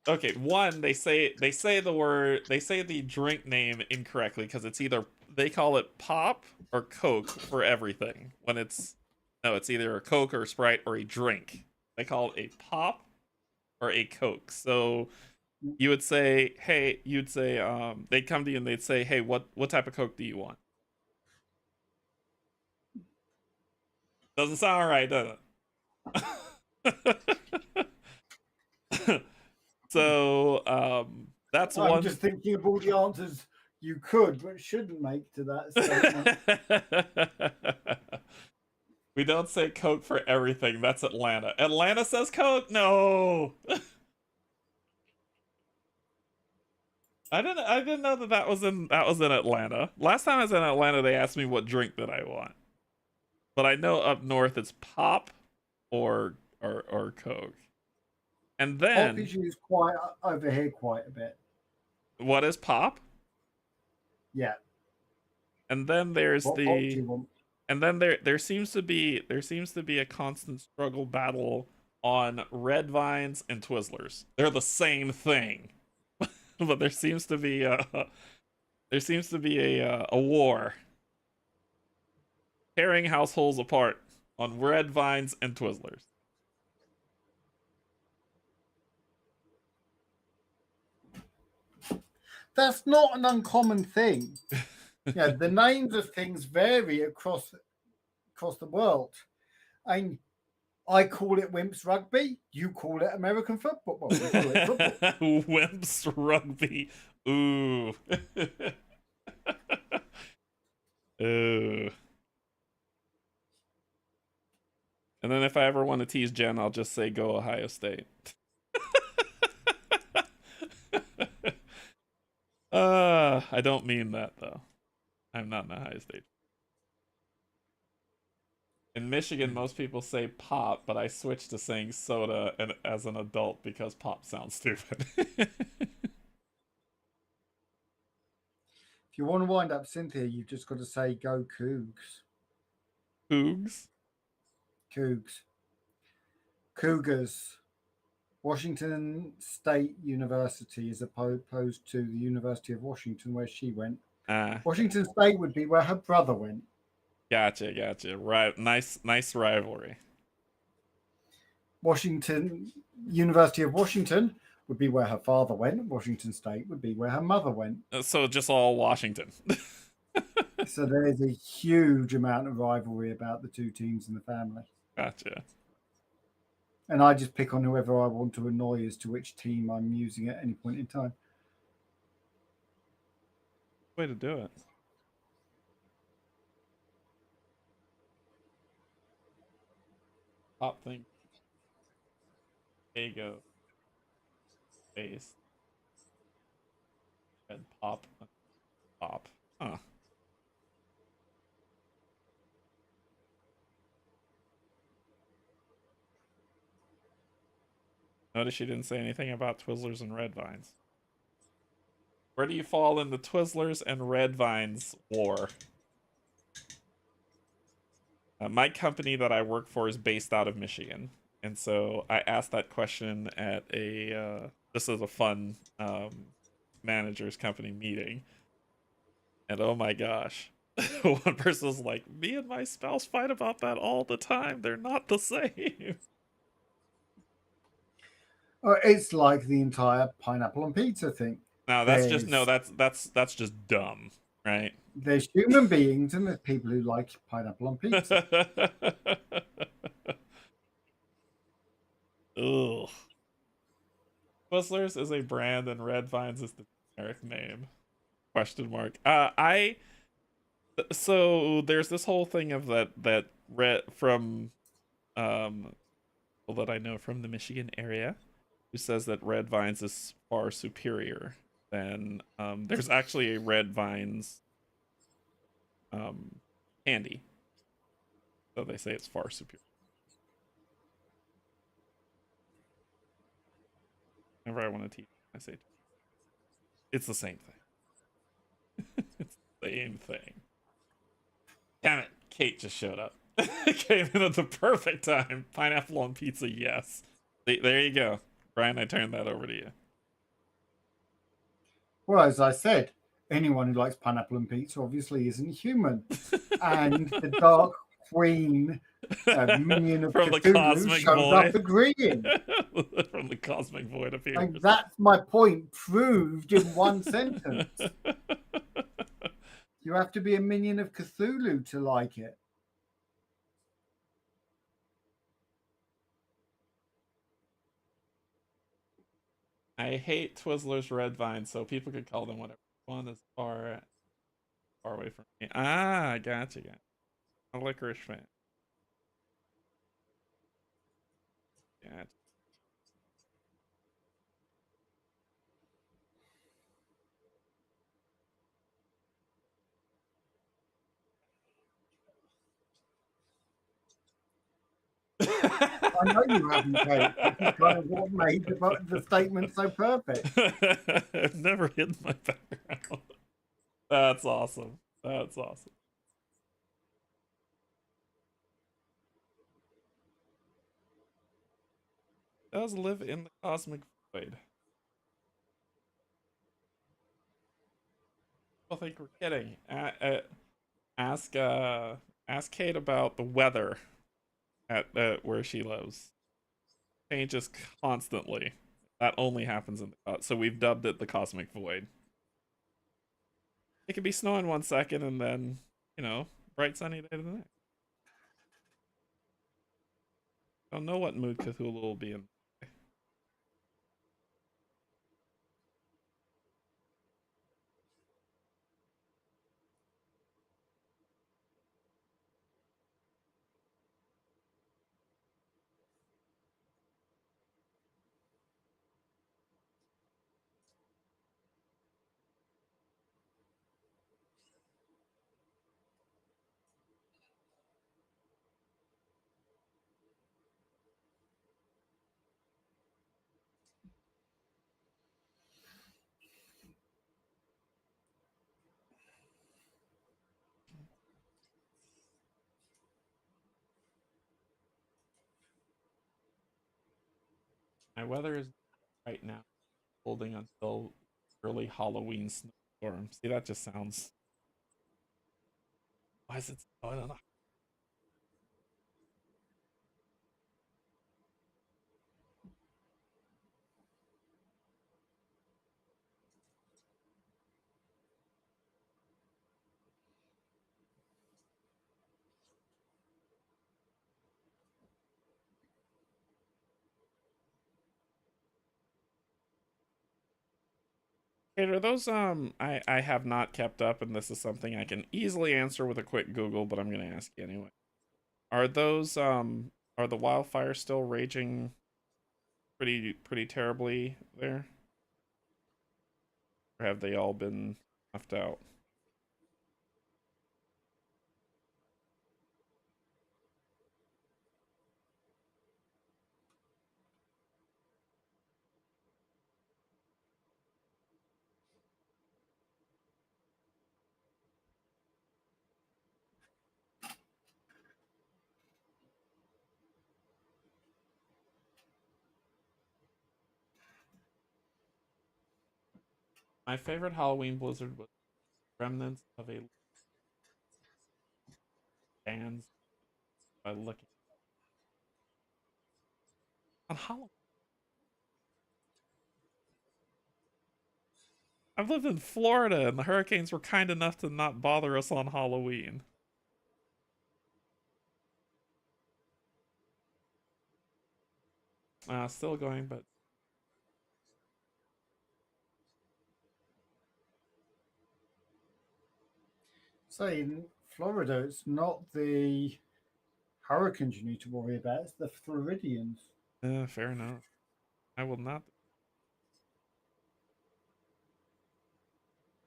Okay, one, they say the drink name incorrectly because it's either they call it pop or Coke for everything. When it's no, it's either a Coke or a Sprite or a drink. They call it a pop or a Coke. So you would say, hey, they'd come to you and they'd say, hey, what type of Coke do you want? Doesn't sound right, does it? So that's I'm one. just thinking of all the answers you could but shouldn't make to that statement. We don't say Coke for everything. That's Atlanta. Atlanta says Coke? No. I didn't know that was in Atlanta. Last time I was in Atlanta, they asked me what drink that I want. But I know up north it's pop or Coke. And Pop then is used quite over here quite a bit. what is pop? Yeah. And then there's What pop do you want? and then there seems to be a constant struggle battle on red vines and Twizzlers. They're the same thing. But there seems to be a war tearing households apart on red vines and Twizzlers. That's not an uncommon thing. Yeah, the names of things vary across the world. And I call it Wimps Rugby. You call it American football. Well, we call it football. Wimps Rugby. Ooh. Ooh. And then if I ever want to tease Jen, I'll just say go Ohio State. I don't mean that though. I'm not an Ohio State. In Michigan, most people say pop, but I switched to saying soda and as an adult because pop sounds stupid. If you want to wind up Cynthia, you've just got to say go Cougs. Cougs? Cougs. Cougars. Washington State University as opposed to the University of Washington where she went. Washington State would be where her brother went. Gotcha. Right, nice rivalry. University of Washington would be where her father went. Washington State would be where her mother went. So just all Washington. So there's a huge amount of rivalry about the two teams in the family. Gotcha. And I just pick on whoever I want to annoy as to which team I'm using at any point in time. Way to do it. Pop thing. Ego. Face. And pop. Pop. Huh. Notice she didn't say anything about Twizzlers and Red Vines. Where do you fall in the Twizzlers and Red Vines war? My company that I work for is based out of Michigan. And so I asked that question at this is a fun manager's company meeting. And oh my gosh. One person was like, me and my spouse fight about that all the time. They're not the same. It's like the entire pineapple on pizza thing. No, that's just dumb, right? There's human beings and there's people who like pineapple on pizza. Ugh. Twizzlers is a brand and Red Vines is the Eric name? Question mark. I so there's this whole thing of that red from people that I know from the Michigan area who says that red vines is far superior than there's actually a red vines um candy. So they say it's far superior. Whenever I want to teach, I say it's the same thing. It's the same thing. Damn it, Kate just showed up. Came in at the perfect time. Pineapple on pizza, yes. There you go. Brian, I turned that over to you. Well, as I said, anyone who likes pineapple and pizza obviously isn't human. And the Dark Queen, minion of From the Cthulhu, cosmic showed up void. agreeing. From the cosmic void appears. And that's my point proved in one sentence. You have to be a minion of Cthulhu to like it. I hate Twizzlers red vines, so people could call them whatever they want as far away from me. Ah, gotcha. A licorice fan. Gotcha. I know you haven't, Kate. This is kind of what made the statement so perfect. I've never hidden my background. That's awesome. That's awesome. Does live in the cosmic void. I think we're kidding. Ask ask Kate about the weather at where she lives. Changes constantly. That only happens in the so we've dubbed it the cosmic void. It could be snowing 1 second and then, bright sunny day the next. Don't know what mood Cthulhu will be in. My weather is right now holding until early Halloween snowstorm. See, that just sounds. Why is it? Oh, I don't know. Kate, are those I have not kept up, and this is something I can easily answer with a quick Google, but I'm gonna ask you anyway. Are those are the wildfires still raging pretty terribly there? Or have they all been left out? My favorite Halloween blizzard was remnants of a band's by looking on Halloween. I've lived in Florida and the hurricanes were kind enough to not bother us on Halloween. Still going, but Say in Florida, it's not the hurricanes you need to worry about, it's the Floridians. Fair enough. I will not.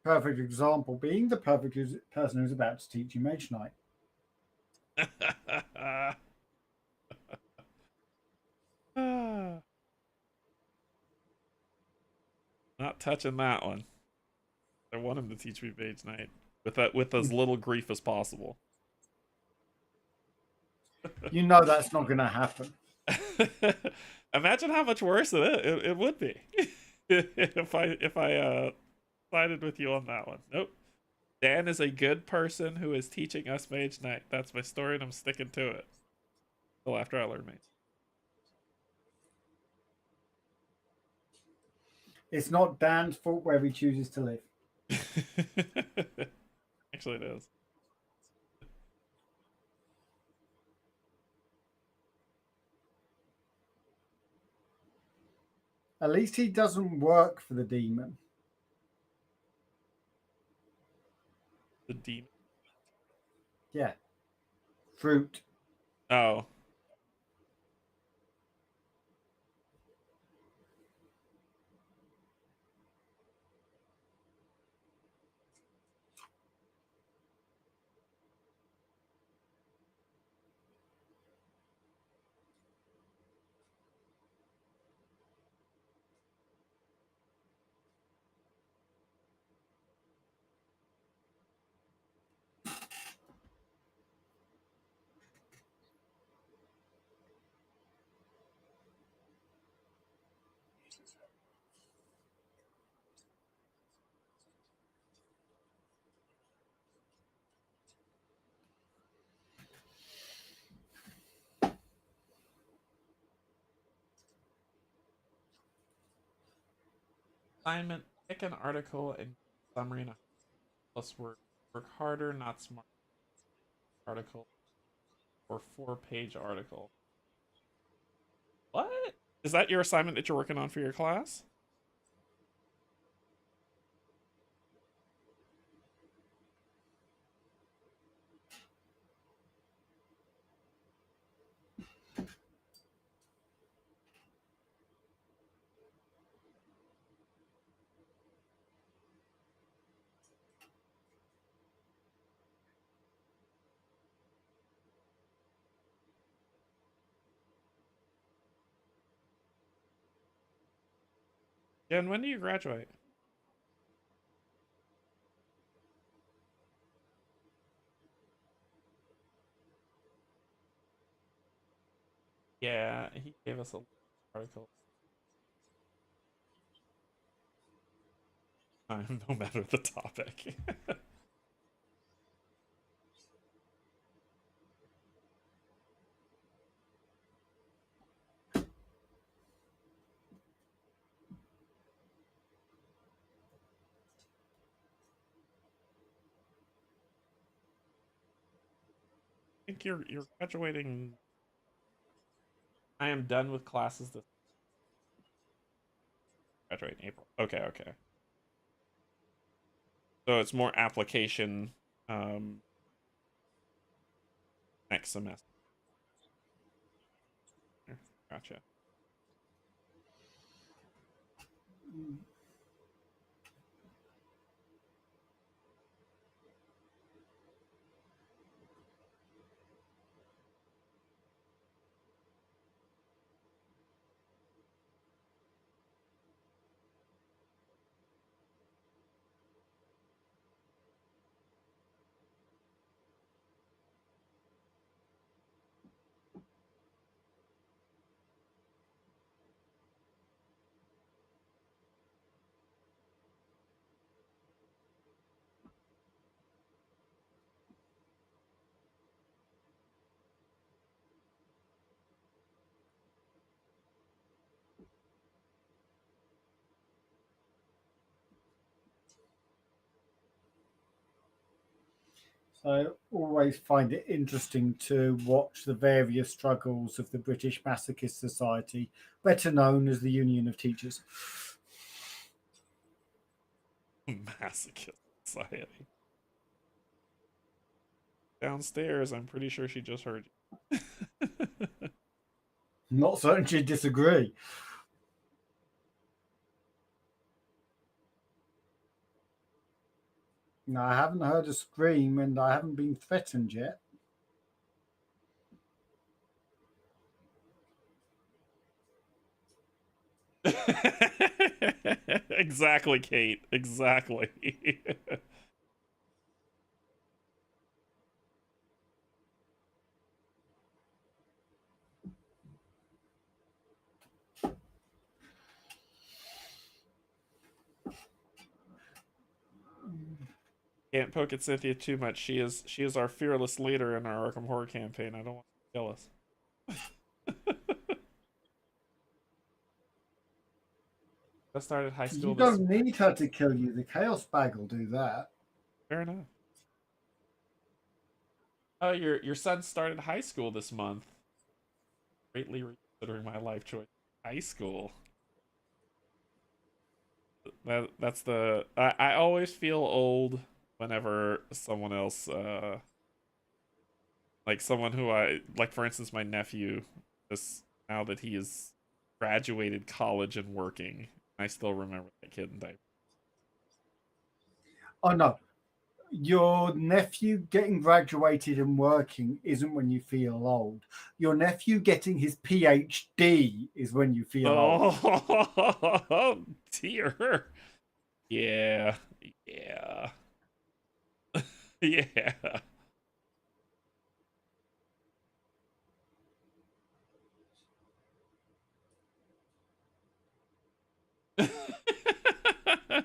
Perfect example being the perfect person who's about to teach you Mage Knight. Not touching that one. I want him to teach me Mage Knight with as little grief as possible. You know that's not going to happen. Imagine how much worse it would be if I sided with you on that one. Nope. Dan is a good person who is teaching us Mage Knight. That's my story, and I'm sticking to it until after I learn Mage. It's not Dan's fault where he chooses to live. Actually, it is. At least he doesn't work for the demon. The demon. Yeah. Fruit. Oh. Assignment: pick an article and summary in a plus word. Work harder, not smart. Article or 4-page article. What? Is that your assignment that you're working on for your class? Jen, when do you graduate? Yeah, he gave us a article. No matter the topic. I think you're graduating. I am done with classes this graduate in April. Okay, okay. So it's more application um next semester. Gotcha. So I always find it interesting to watch the various struggles of the British Masochist Society, better known as the Union of Teachers. Masochist society. downstairs. I'm pretty sure she just heard you. Not certain she'd disagree. No, I haven't heard a scream and I haven't been threatened yet. Exactly, Kate. Exactly. Can't poke at Cynthia too much. She is our fearless leader in our Arkham Horror campaign. I don't want to kill us. I started high You school this. don't need her to kill you. The Chaos Bag will do that. Fair enough. Oh, your son started high school this month. Greatly reconsidering my life choice. High school. That's the. I always feel old whenever someone else like someone who I like, for instance, my nephew, this now that he is graduated college and working, I still remember that kid in diapers. Oh no, your nephew getting graduated and working isn't when you feel old. Your nephew getting his PhD is when you feel old. Oh dear. Yeah. Yeah. Yeah.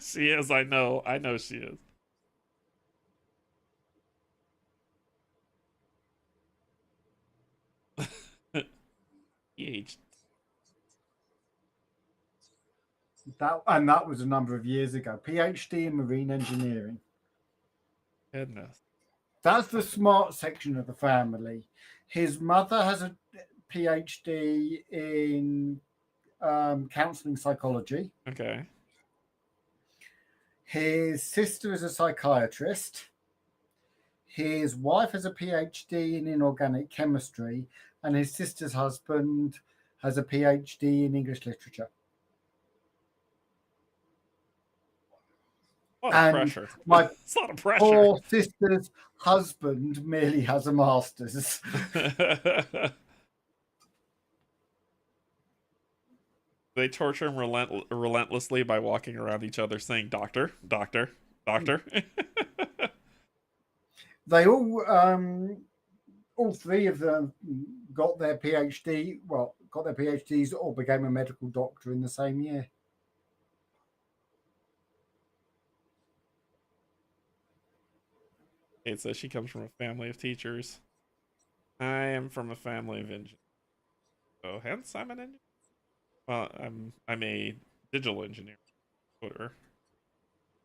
She is, I know. I know she is. PhD. That was a number of years ago. PhD in marine engineering. Goodness. That's the smart section of the family. His mother has a PhD in counseling psychology. Okay. His sister is a psychiatrist. His wife has a PhD in inorganic chemistry, and his sister's husband has a PhD in English literature. A lot of And pressure. my It's a lot of pressure. poor sister's husband merely has a master's. They torture him relentlessly by walking around each other saying, "Doctor, doctor, doctor." They all three of them got their PhD. Well, got their PhDs or became a medical doctor in the same year. It says she comes from a family of teachers. I am from a family of engineers. So hence I'm an engineer. Well, I'm a digital engineer, coder.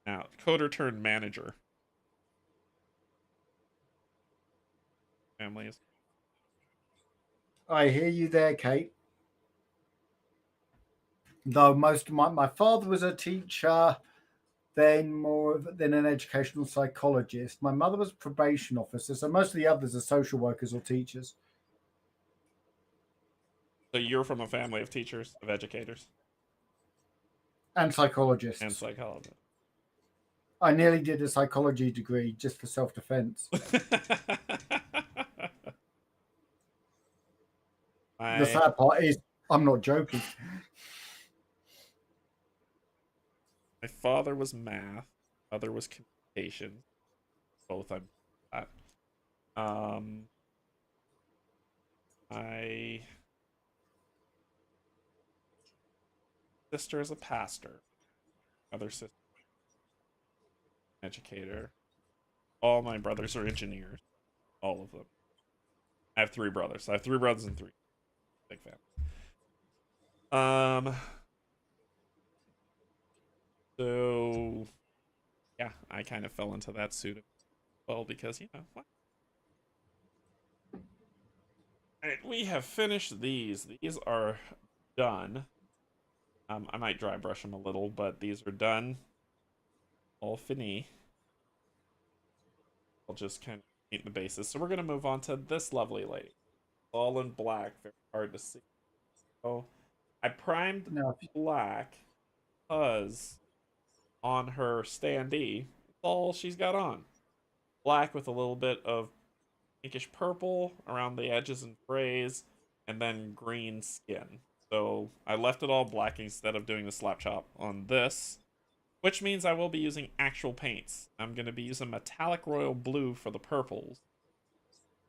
Now, coder turned manager. Family is. I hear you there, Kate. Though most of my father was a teacher, then than an educational psychologist. My mother was a probation officer, so most of the others are social workers or teachers So you're from a family of teachers, of educators, and and psychologists. psychologists. I nearly did a psychology degree just for self defense. The my sad part is I'm not joking. my father was math, mother was communication. Both I'm at. Um, my sister is a pastor. Other sister, educator. All my brothers are engineers. All of them. I have three brothers. I have three brothers and three. Big family. Um. So yeah, I kind of fell into that suit as well because what? All right, we have finished these. These are done. I might dry brush them a little, but these are done. All fini. I'll just kind of paint the bases. So we're gonna move on to this lovely lady. All in black, very hard to see. So I primed Now, black because on her standee, that's all she's got on. Black with a little bit of pinkish purple around the edges and grays, and then green skin. So I left it all black instead of doing the slap chop on this, which means I will be using actual paints. I'm going to be using metallic royal blue for the purples,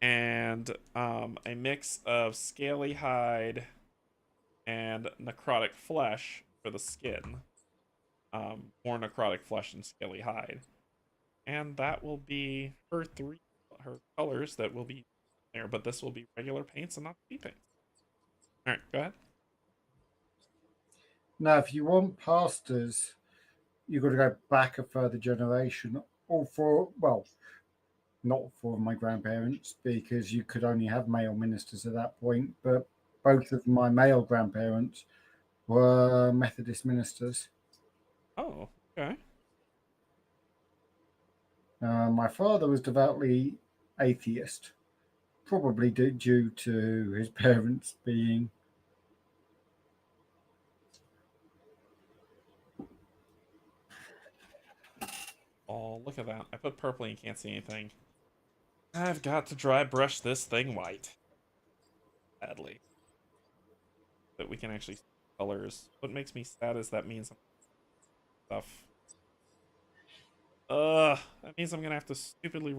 and a mix of scaly hide and necrotic flesh for the skin. More necrotic flesh and scaly hide. And that will be her colors that will be there, but this will be regular paints and not speed paints. All right, go ahead. now, if you want pastors, you've got to go back a further generation, or for, well, not for my grandparents, because you could only have male ministers at that point, but both of my male grandparents were Methodist ministers. Oh, okay. My father was devoutly atheist, probably due to his parents being. Oh, look at that. I put purple and you can't see anything. I've got to dry brush this thing white. Sadly. That we can actually see colors. What makes me sad is that means stuff. That means I'm gonna have to stupidly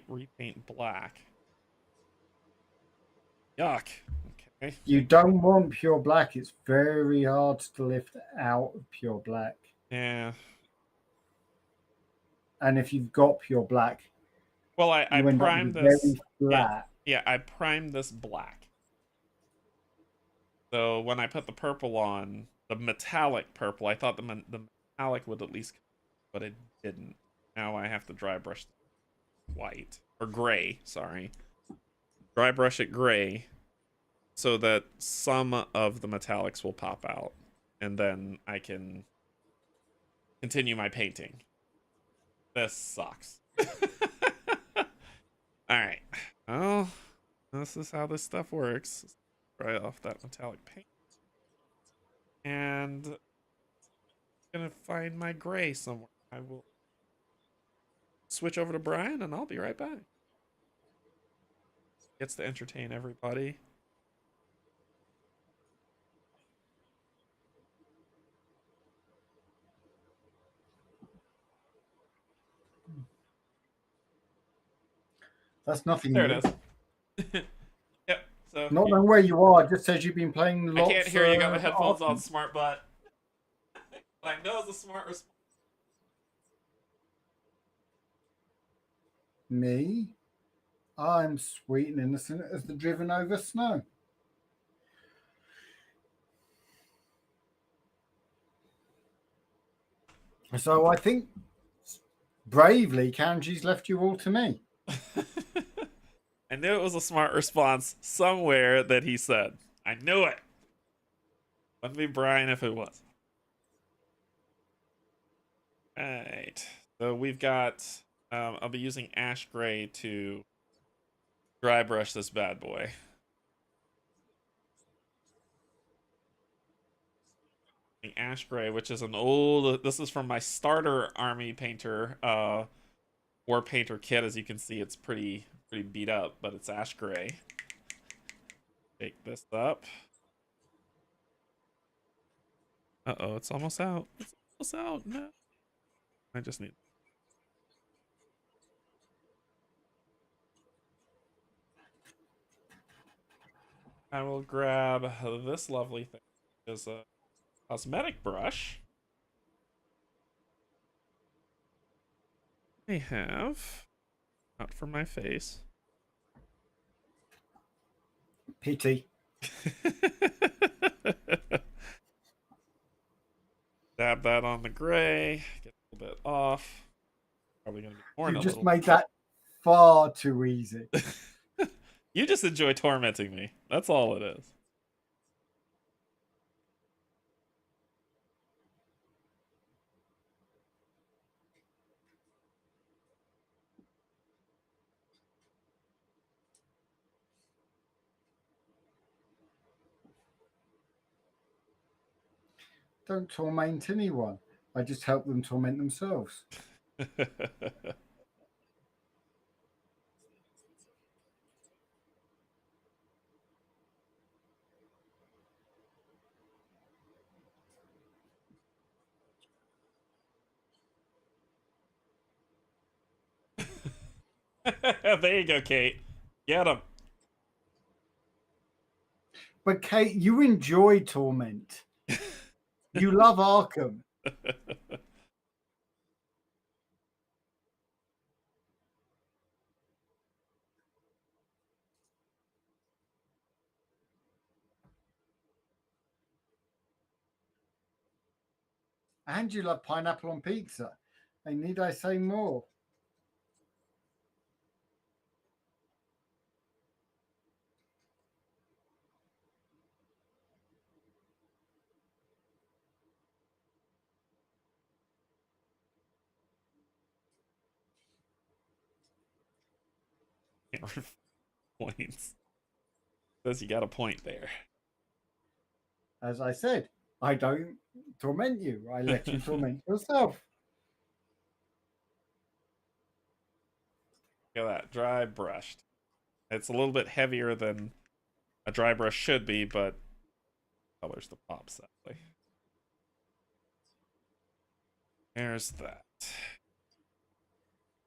repaint black. Yuck. Okay. You don't want pure black. It's very hard to lift out of pure black. Yeah. And if you've got pure black, Well, I you end up with primed a this. very Yeah, flat. yeah, I primed this black. So when I put the purple on, the metallic purple, I thought the metallic would at least, but it didn't. Now I have to dry brush white or gray. Sorry, dry brush it gray, so that some of the metallics will pop out, and then I can continue my painting. This sucks. All right. Well, this is how this stuff works. Dry off that metallic paint. And I'm gonna find my gray somewhere. I will switch over to Brian and I'll be right back. Gets to entertain everybody. That's nothing There it new. is. Yep. So Not knowing where you are, it just says you've been playing I can't lots hear you. Got my of headphones on, Arkham. smart butt. I know it's a smart response. Me? I'm sweet and innocent as the driven over snow. So I think bravely Kanji's left you all to me. I knew it was a smart response somewhere that he said. I knew it. Wouldn't be Brian if it was. Alright. So we've got I'll be using ash gray to dry brush this bad boy. The ash gray, which is an old, this is from my starter army painter war painter kit. As you can see, it's pretty beat up, but it's ash gray. Take this up. Uh-oh, it's almost out. It's almost out. No. I just need, I will grab this lovely thing. Is a cosmetic brush. I have, not for my face. Pity. Dab that on the gray. Get a little bit off. Probably gonna be more in You a just little. made that far too easy. You just enjoy tormenting me. That's all it is. don't torment anyone. I just help them torment themselves. There you go, Kate. Get him. But Kate, you enjoy torment. You love Arkham. And you love pineapple on pizza. And need I say more? Points. Says you got a point there. As I said, I don't torment you. I let you torment yourself. Look at that, dry brushed. It's a little bit heavier than a dry brush should be, but colors the pop sadly. There's that.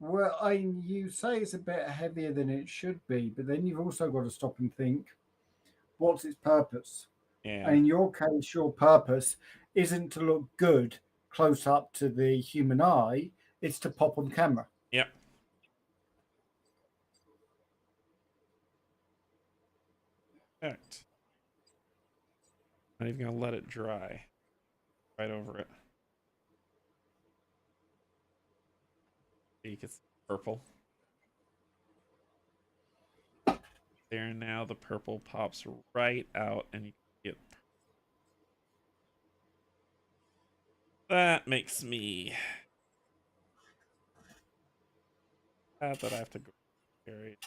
Well, you say it's a bit heavier than it should be, but then you've also got to stop and think, what's its purpose? Yeah. And in your case, your purpose isn't to look good close up to the human eye, it's to pop on camera. Yep. Perfect. Not even gonna let it dry. Right over it. You can see purple. There now, the purple pops right out, and you can get. That makes me sad that I have to go carry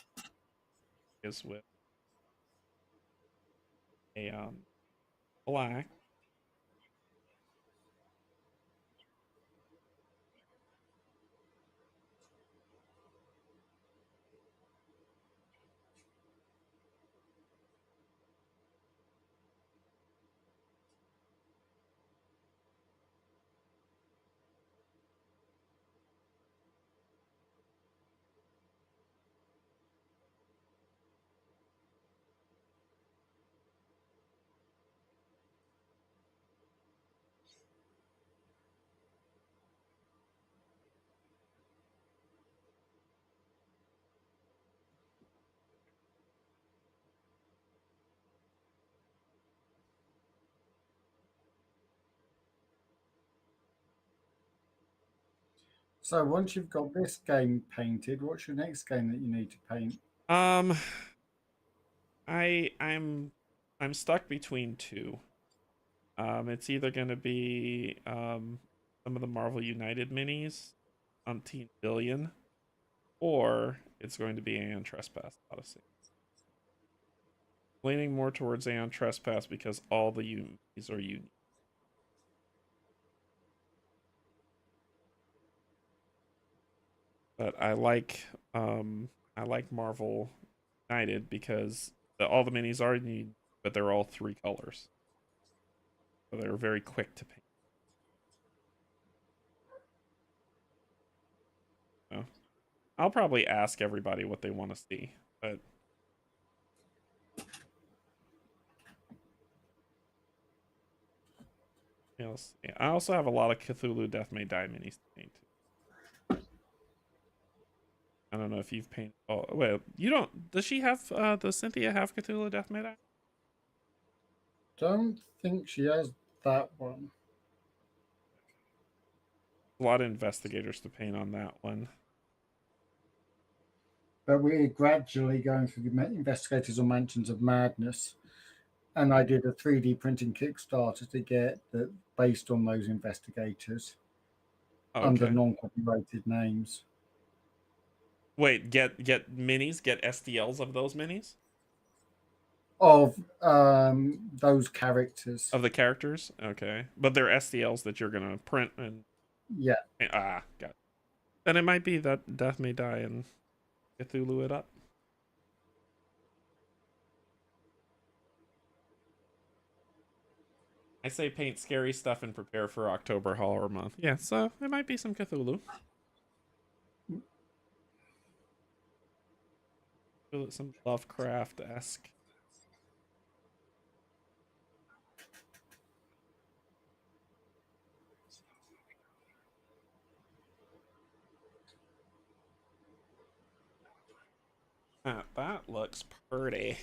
this with a black. So once you've got this game painted, what's your next game that you need to paint? Um, I'm stuck between two. It's either gonna be some of the Marvel United minis, umpteen billion, or it's going to be Aeon Trespass Odyssey. Leaning more towards Aeon Trespass because all the minis are unique. But I like Marvel United because all the minis are unique, but they're all three colors. So they're very quick to paint. So I'll probably ask everybody what they want to see, but you know, I also have a lot of Cthulhu Death May Die minis to paint. I don't know if you've painted. Oh, wait, you don't. Does she have? Does Cynthia have Cthulhu Death May Die? Don't think she has that one. A lot of investigators to paint on that one. But we're gradually going through the Investigators on Mansions of Madness. And I did a 3D printing Kickstarter to get that based on those investigators under Okay. non-copyrighted names. Wait, get minis, get STLs of those minis. of those characters. Of the characters? Okay. But they're STLs that you're gonna print and Yeah. got it. Then it might be that Death May Die and Cthulhu it up. I say paint scary stuff and prepare for October Horror Month. Yeah, so it might be some Cthulhu. Some Lovecraft-esque. That looks pretty.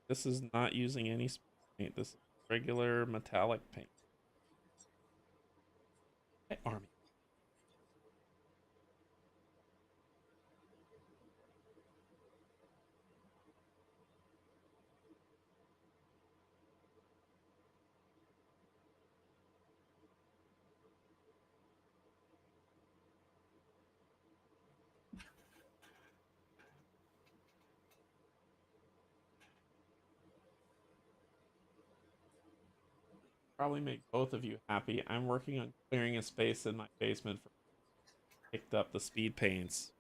This is not using any paint. This is regular metallic paint. Hey, Army. Probably make both of you happy. I'm working on clearing a space in my basement for picked up the speed paints.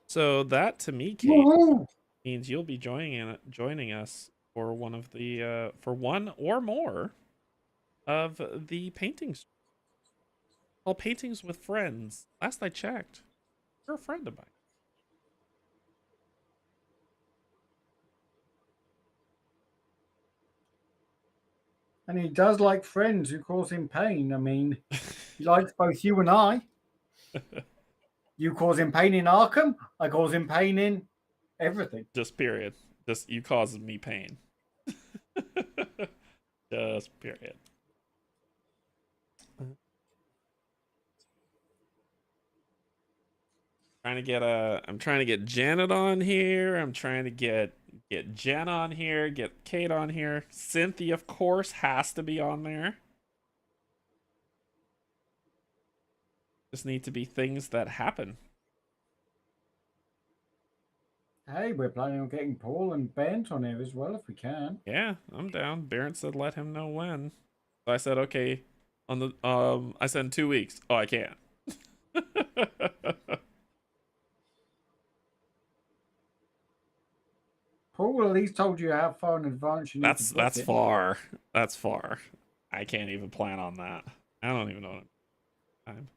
So that to me, Kate, Woohoo! means you'll be joining us for one of the for one or more of the paintings. All paintings with friends. Last I checked, you're a friend of mine. And he does like friends who cause him pain. I mean, he likes both you and I. You cause him pain in Arkham, I cause him pain in everything. Just period. Just you caused me pain. Just period. I'm trying to get Janet on here. I'm trying to get Jen on here, get Kate on here. Cynthia, of course, has to be on there. Just need to be things that happen. Hey, we're planning on getting Paul and Bent on here as well if we can. Yeah, I'm down. Barrett said let him know when. So I said okay. On the I said in 2 weeks. Oh, I can't. Paul at least told you how far in advance you need to book that's it. far. That's far. I can't even plan on that. I don't even know time.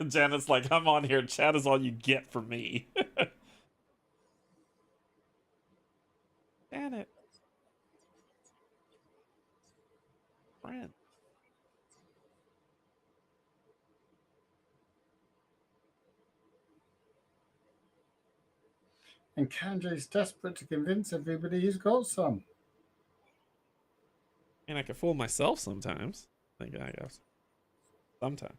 Janet's like, I'm on here. Chat is all you get from me. Janet, friend. And Canje is desperate to convince everybody he's got some. And I can fool myself sometimes. I guess sometimes.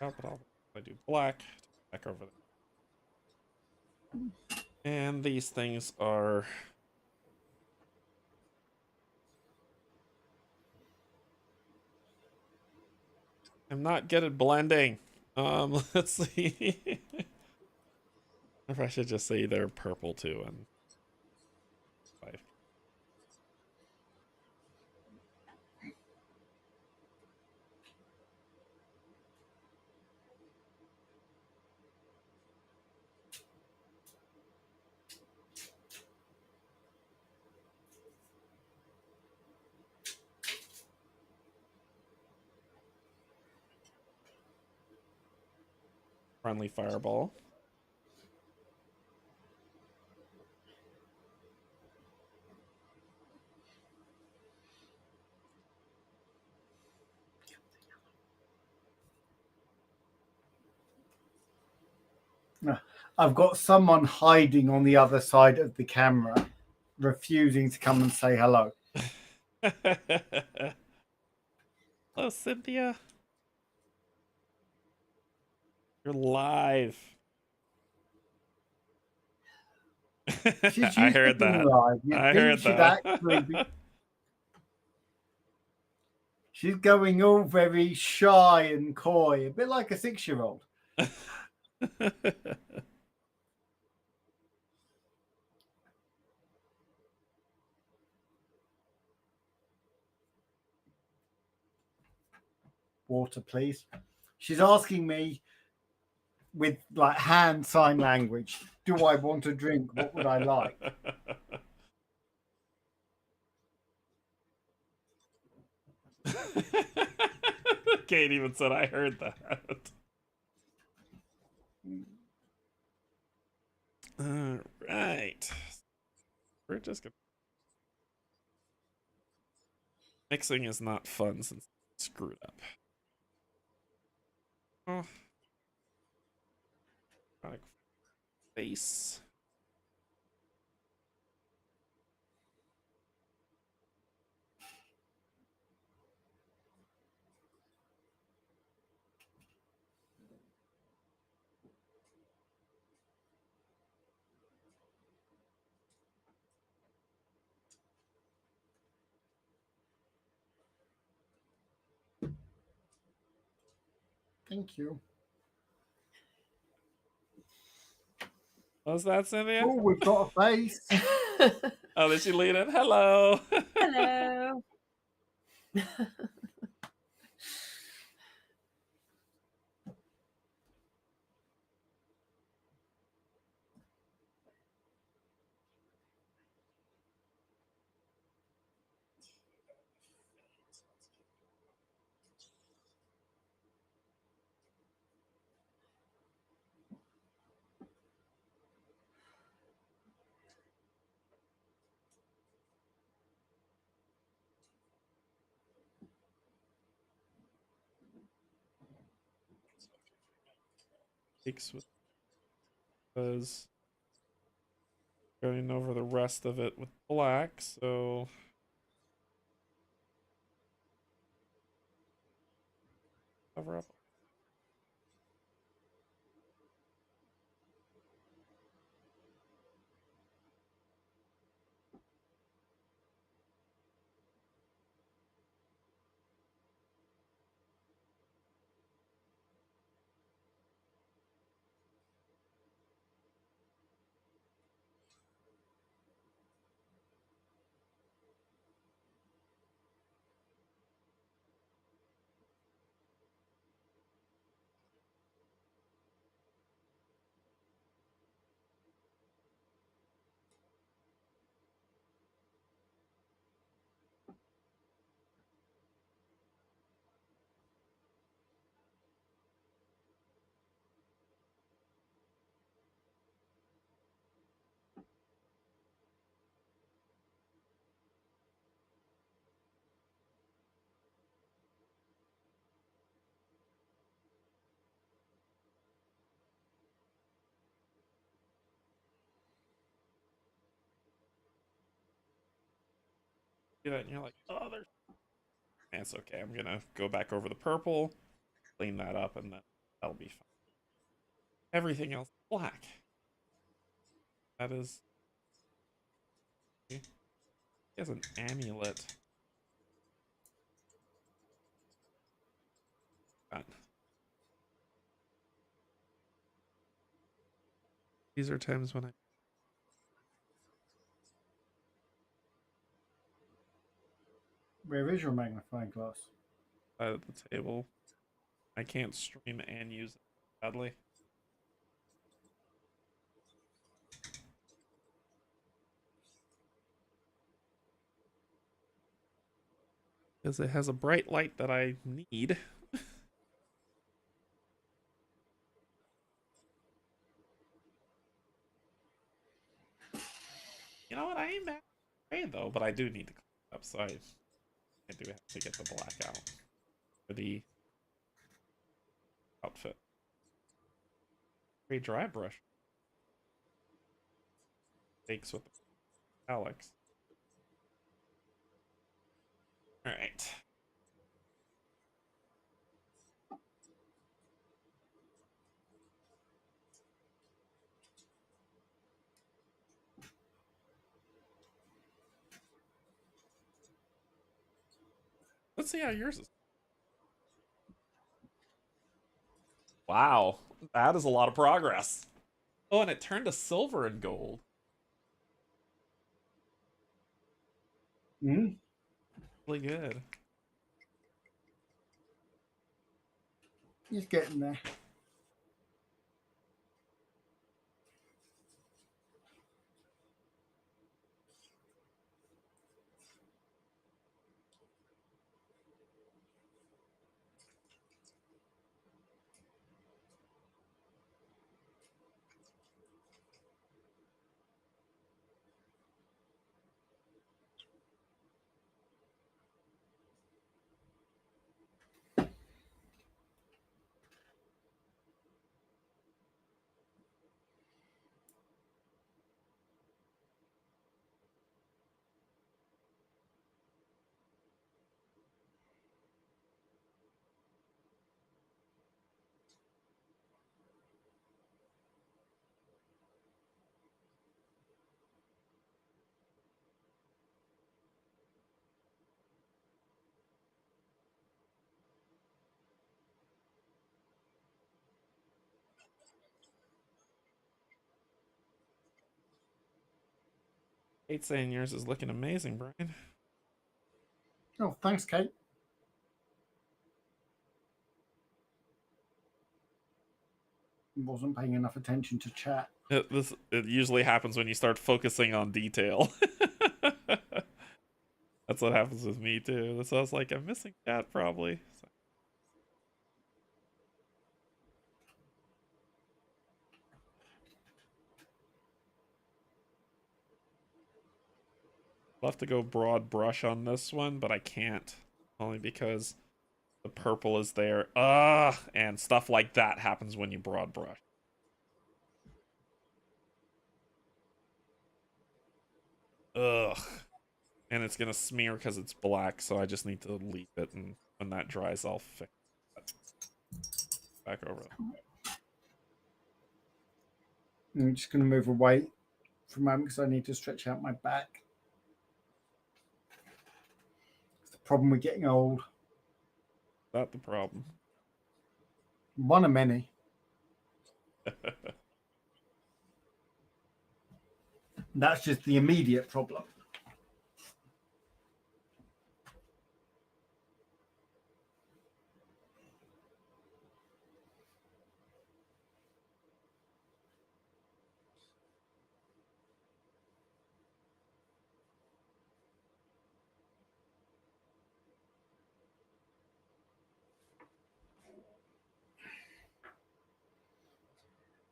Oh, but I do black. Back over there. And these things are... I'm not good at blending. Let's see. If I should just say they're purple too, and five. Friendly fireball. I've got someone hiding on the other side of the camera, refusing to come and say hello. Hello, Cynthia. You're live. She's I used to heard being that. live. You I think heard she'd that. actually be. She's going all very shy and coy, a bit like a 6-year-old. Water, please. She's asking me with like hand sign language, do I want a drink? What would I like? Kate even said I heard that. All right. We're just gonna... Mixing is not fun since it's screwed up. Oh, face. Thank you. What was that, Cynthia? Oh, we've got a face. Oh, did she lead it? Hello. Hello. Takes was going over the rest of it with black, so cover up. Do that, and you're like, oh, there's. That's okay. I'm gonna go back over the purple, clean that up, and then that'll be fine. Everything else black. That is. He has an amulet. God. These are times when I Where is your magnifying glass? side of the table. I can't stream and use it badly. Because it has a bright light that I need. You know what? I ain't mad at though, but I do need to clean it up, so I do have to get the black out for the outfit. Very dry brush. Takes with Alex. Alright. Let's see how yours is. Wow. That is a lot of progress. Oh, and it turned to silver and gold. Mm-hmm. Really good. He's getting there. Kate saying yours is looking amazing, Brian. Oh, thanks, Kate. Wasn't paying enough attention to chat. It usually happens when you start focusing on detail. That's what happens with me too. So I was like, I'm missing chat probably. So I'll have to go broad brush on this one, but I can't. Only because the purple is there. And stuff like that happens when you broad brush. Ugh. And it's gonna smear because it's black, so I just need to leave it, and when that dries, I'll fix that back over. I'm just going to move away for a moment because I need to stretch out my back. It's the problem with getting old. Not the problem. One of many. That's just the immediate problem.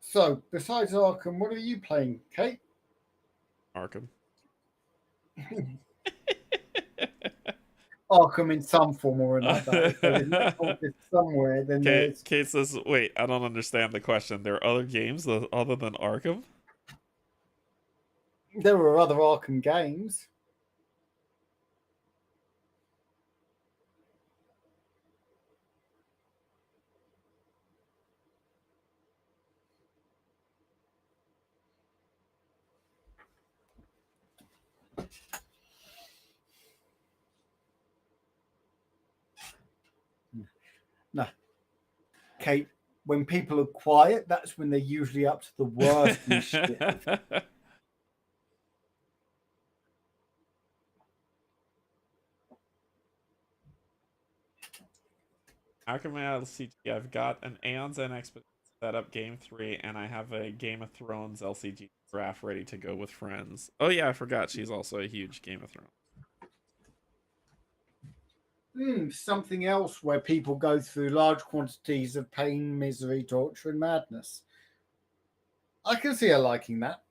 So, besides Arkham, what are you playing, Kate? Arkham. Arkham in some form or another. If there is Metropolis somewhere, then there's. Kate says, "Wait, I don't understand the question. There are other games other than Arkham." There are other Arkham games. No, Kate, when people are quiet, that's when they're usually up to the worst mischief. Akame LCG. I've got an Aeon's End Expedition set up game 3, and I have a Game of Thrones LCG draft ready to go with friends. Oh yeah, I forgot she's also a huge Game of Thrones. Something else where people go through large quantities of pain, misery, torture, and madness. I can see her liking that.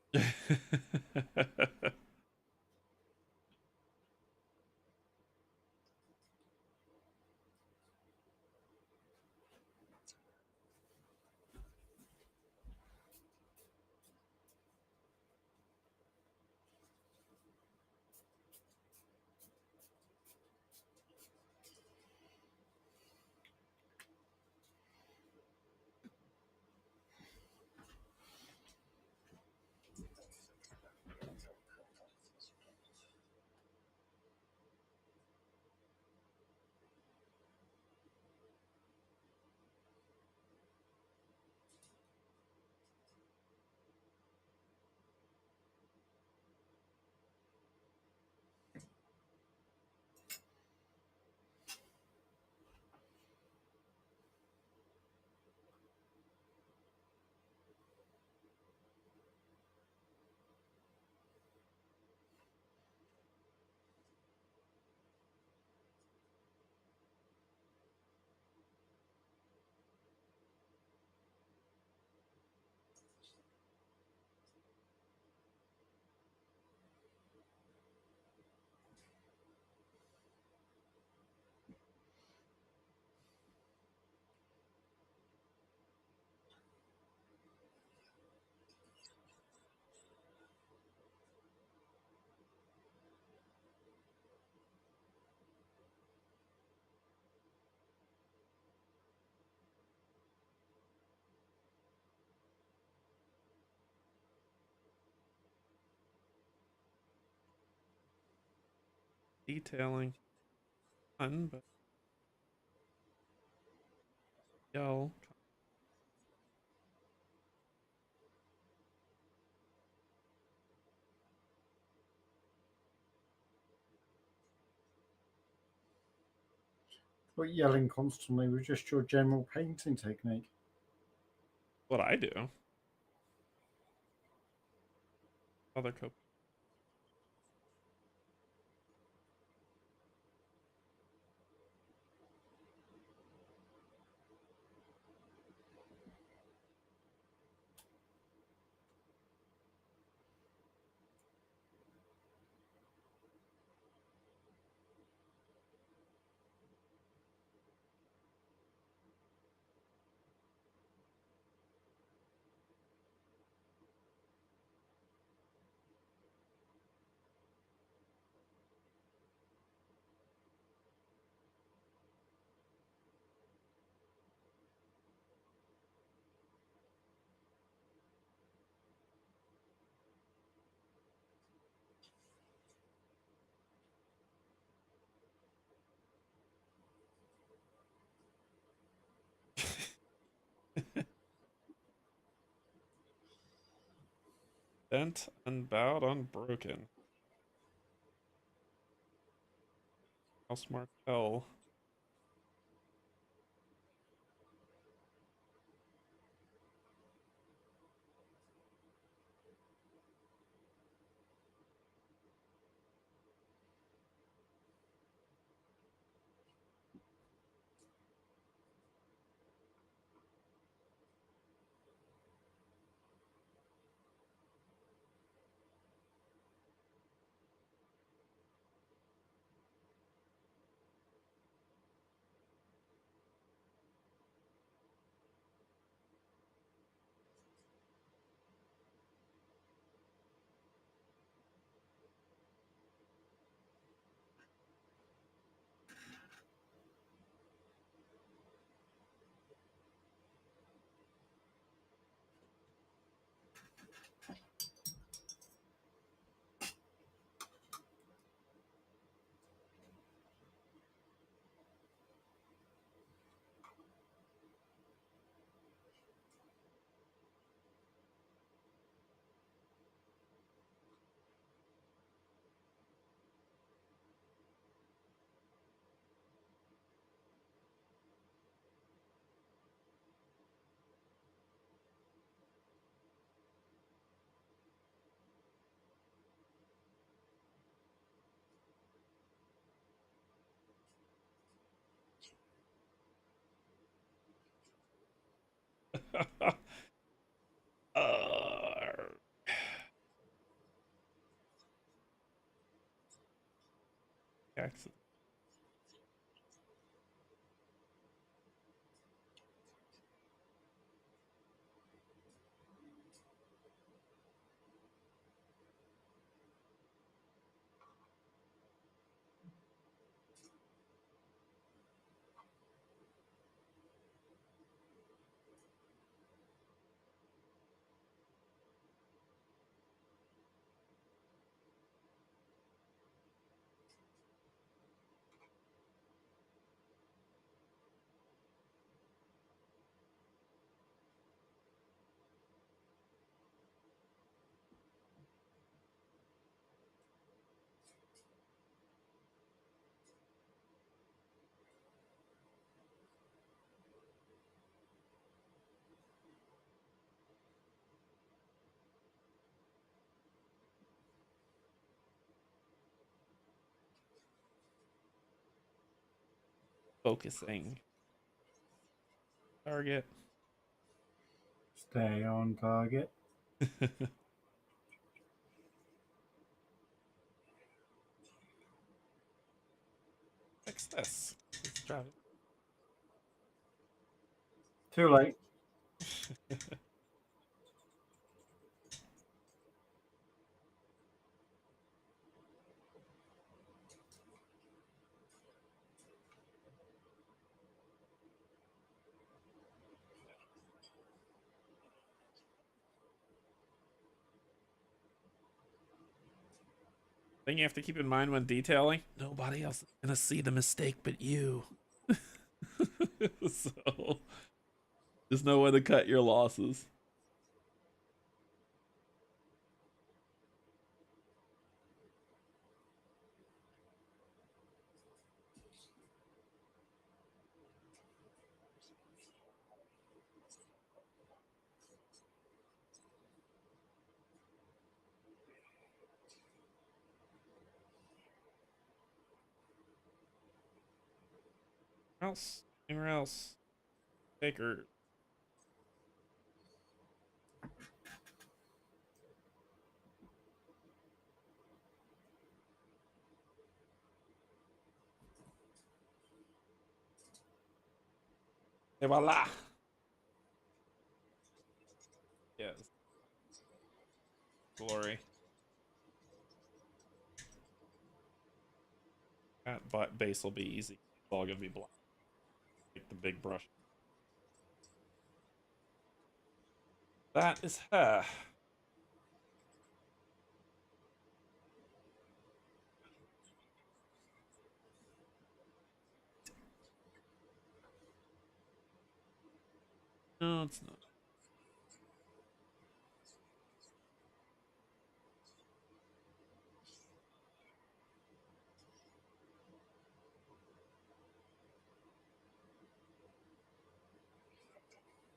Detailing fun, but yell. But yelling constantly was just your general painting technique. What I do. Other cope. Bent, unbowed, unbroken. House Martell. uh, Excellent. Focusing. Target. Stay on target. Fix this. It's driving. Too late. Thing you have to keep in mind when detailing, nobody else is gonna see the mistake but you. So there's no way to cut your losses. Else, anywhere else, Baker. Et voila. Yes, glory. That base will be easy. It's all gonna be black. Like the big brush. That is her. No, it's not.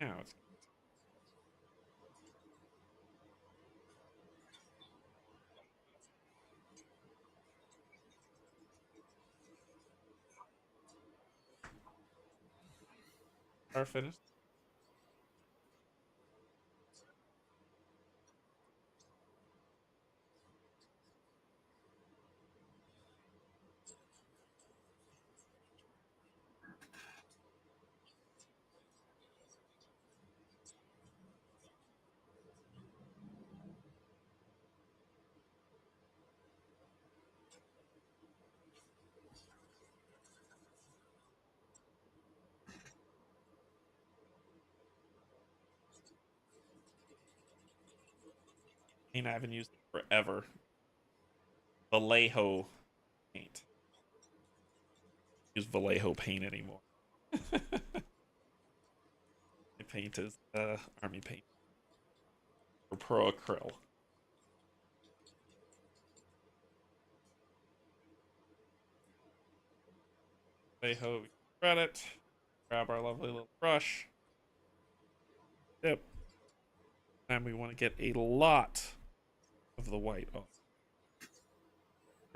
Now it's our finish. Paint I haven't used it forever. Vallejo paint. Use Vallejo paint anymore. My paint is army paint or pro acryl. Vallejo credit. Grab our lovely little brush. Yep. And we want to get a lot of the white off.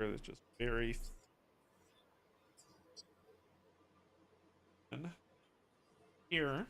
It's just very thin. Here,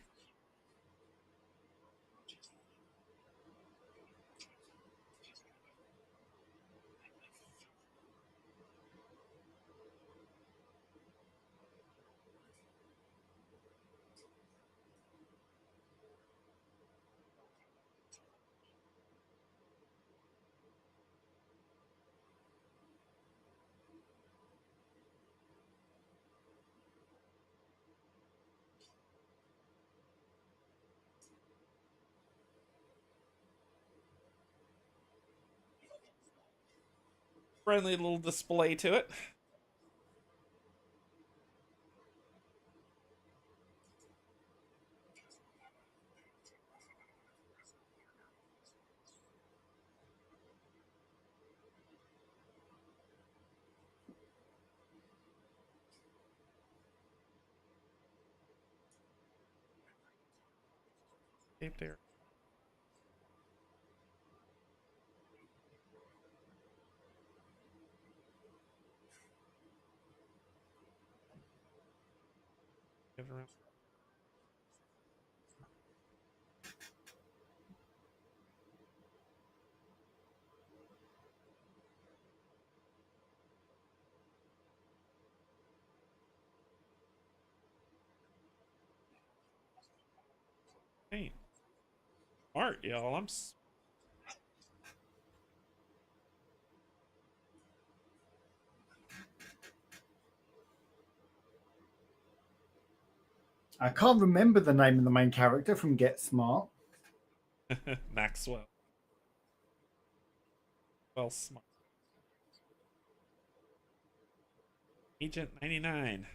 friendly little display to it. Taped area. Get around. Paint. Smart, y'all. I can't remember the name of the main character from Get Smart. Maxwell. Well, smart. Agent 99.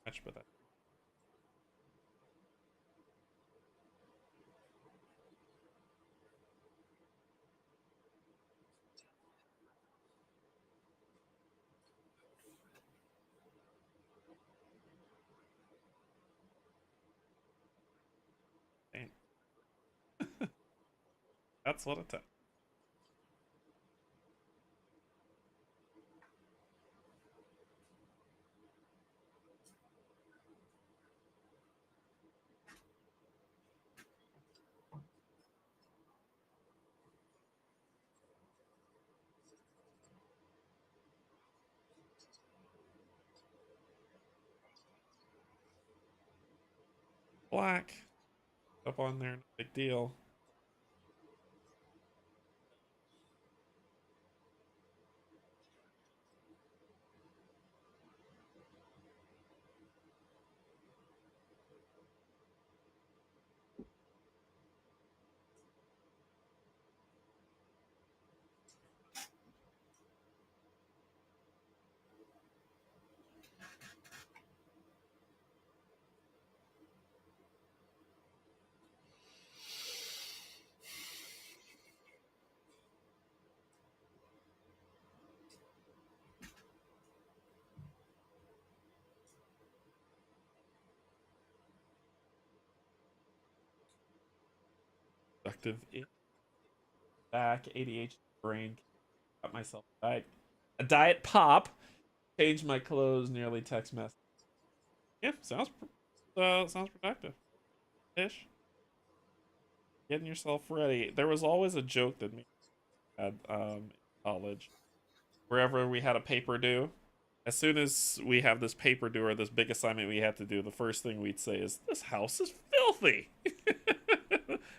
Much but that. Damn. That's what it took. Black. Up on there. No big deal. Productive. Back. ADHD brain. Got myself a diet pop. Changed my clothes. Nearly text message. Yeah, sounds productive. Ish. Getting yourself ready. There was always a joke that me had in college. Wherever we had a paper due, as soon as we have this paper due or this big assignment we have to do, the first thing we'd say is, "This house is filthy,"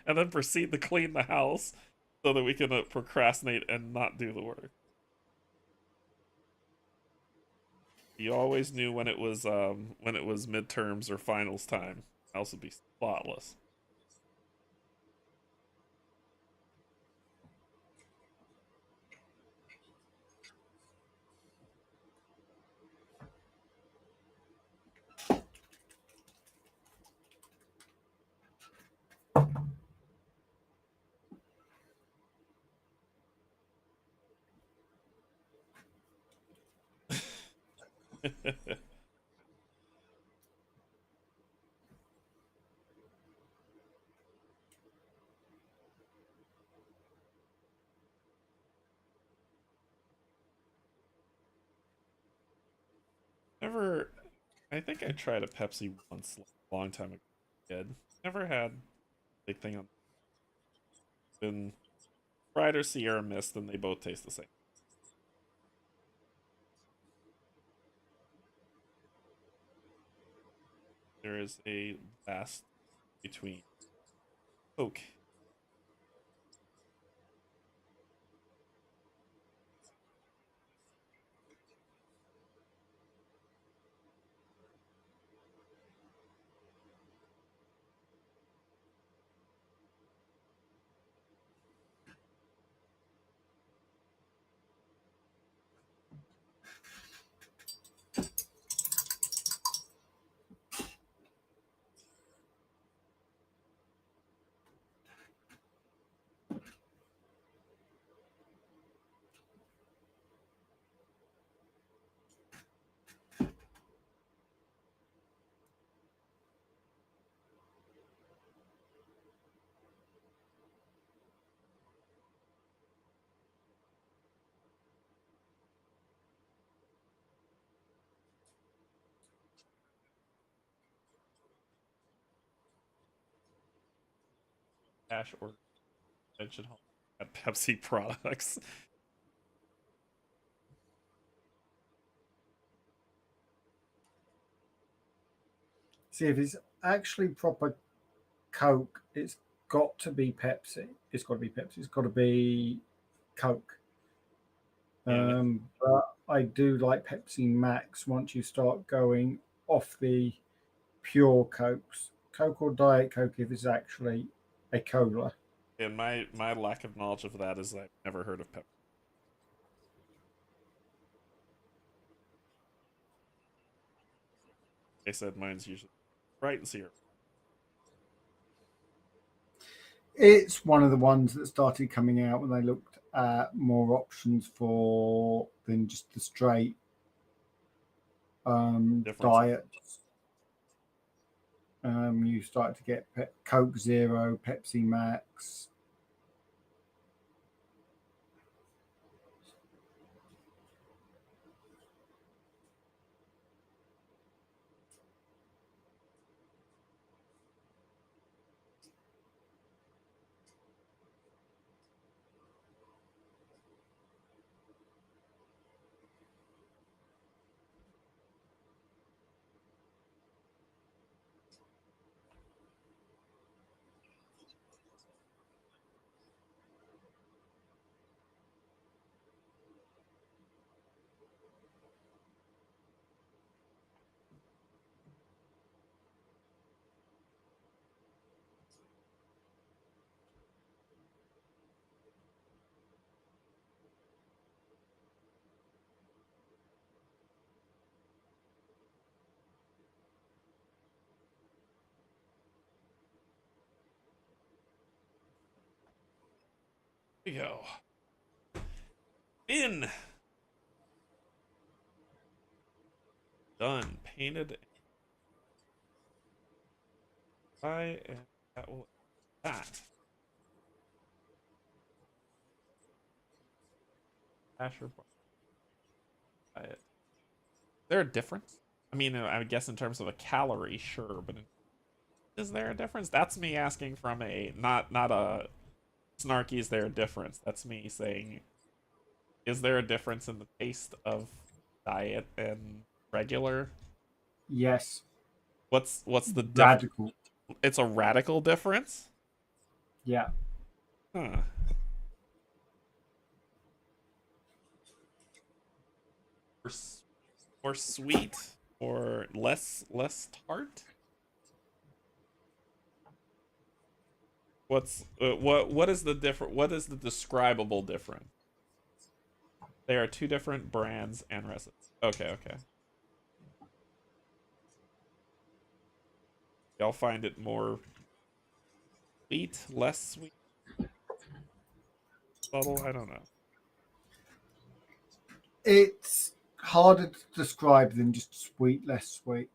and then proceed to clean the house so that we can procrastinate and not do the work. You always knew when it was midterms or finals time. Else would be spotless. Never. I think I tried a Pepsi once, like, a long time ago. Kid. Never had a big thing on. Been Sprite or Sierra Mist, and they both taste the same. There is a vast between Coke. Cash or mention home at Pepsi products. See, if it's actually proper Coke, it's got to be Pepsi. It's got to be Pepsi. It's got to be Coke. Yeah, But I do like Pepsi Max once you start going off the pure Cokes. Coke or Diet Coke if it's actually a cola. and my lack of knowledge of that is I've never heard of Pepsi. They said mine's usually Sprite and Sierra. It's one of the ones that started coming out when they looked at more options for than just the straight Difference. diet. You start to get Coke Zero, Pepsi Max. Here we go. In. Done. Painted. And that will that. Asher diet. Is there a difference? I mean, I guess in terms of a calorie, sure, but is there a difference? That's me asking from a not a snarky. Is there a difference? That's me saying, is there a difference in the taste of diet and regular? Yes, What's the diff? radical. It's a radical difference. Yeah, Huh. more sweet or less tart? What is the different? What is the describable difference? They are two different brands and recipes. Okay, okay. Y'all find it more sweet, less sweet, subtle? I don't know. It's harder to describe than just sweet, less sweet.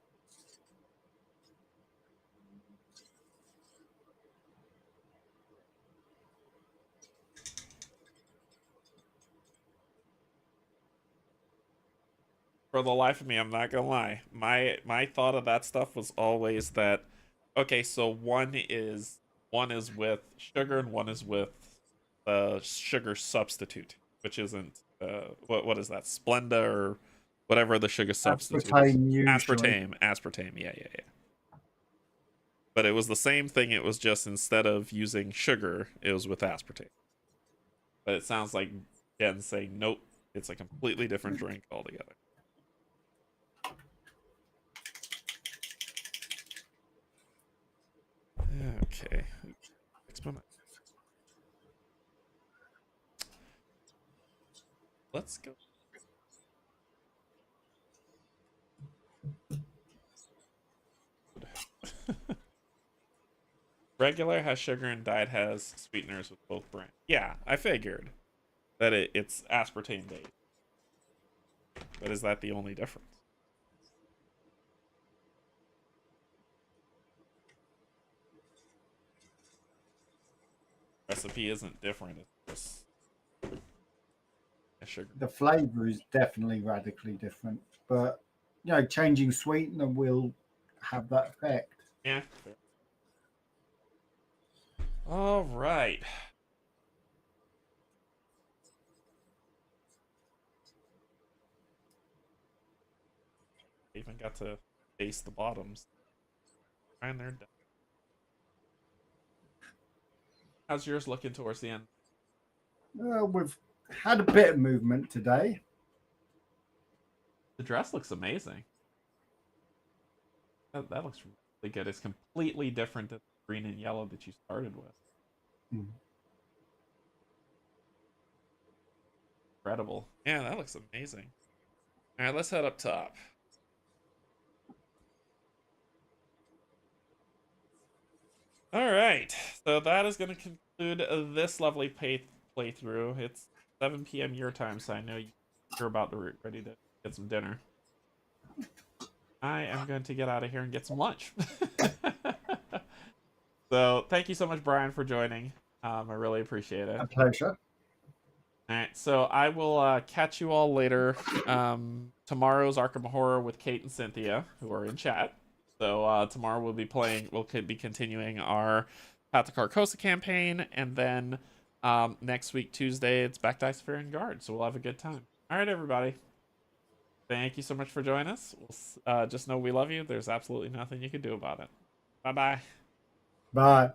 For the life of me, I'm not gonna lie. My thought of that stuff was always that okay, so one is with sugar and one is with sugar substitute, which isn't what is that? Splenda or whatever the sugar substitute is. Aspartame usually. Aspartame. Yeah, yeah, yeah. But it was the same thing. It was just instead of using sugar, it was with aspartame. But it sounds like Jen's saying nope, it's a completely different drink altogether. Okay. Let's go. Regular has sugar and diet has sweeteners with both brands. Yeah, I figured that it's aspartame based. But is that the only difference? Recipe isn't different. It's just sugar. The flavour is definitely radically different, but changing sweetener will have that effect. Yeah. Fair. All right. Even got to base the bottoms. And they're done. How's yours looking towards the end? We've had a bit of movement today. The dress looks amazing. That looks really good. It's completely different than the green and yellow that you started with. Mm. Incredible. Yeah, that looks amazing. All right, let's head up top. All right, so that is going to conclude this lovely playthrough. It's 7 p.m. your time, so I know you're about to ready to get some dinner. I am going to get out of here and get some lunch. So thank you so much, Brian, for joining. I really appreciate it. A pleasure. All right, so I will catch you all later. Tomorrow's Arkham Horror with Kate and Cynthia, who are in chat. So tomorrow we'll be continuing our Path to Carcosa campaign, and then next week Tuesday it's back to Icefarian Guard. So we'll have a good time. All right, everybody. Thank you so much for joining us. Just know we love you. There's absolutely nothing you can do about it. Bye bye. Bye.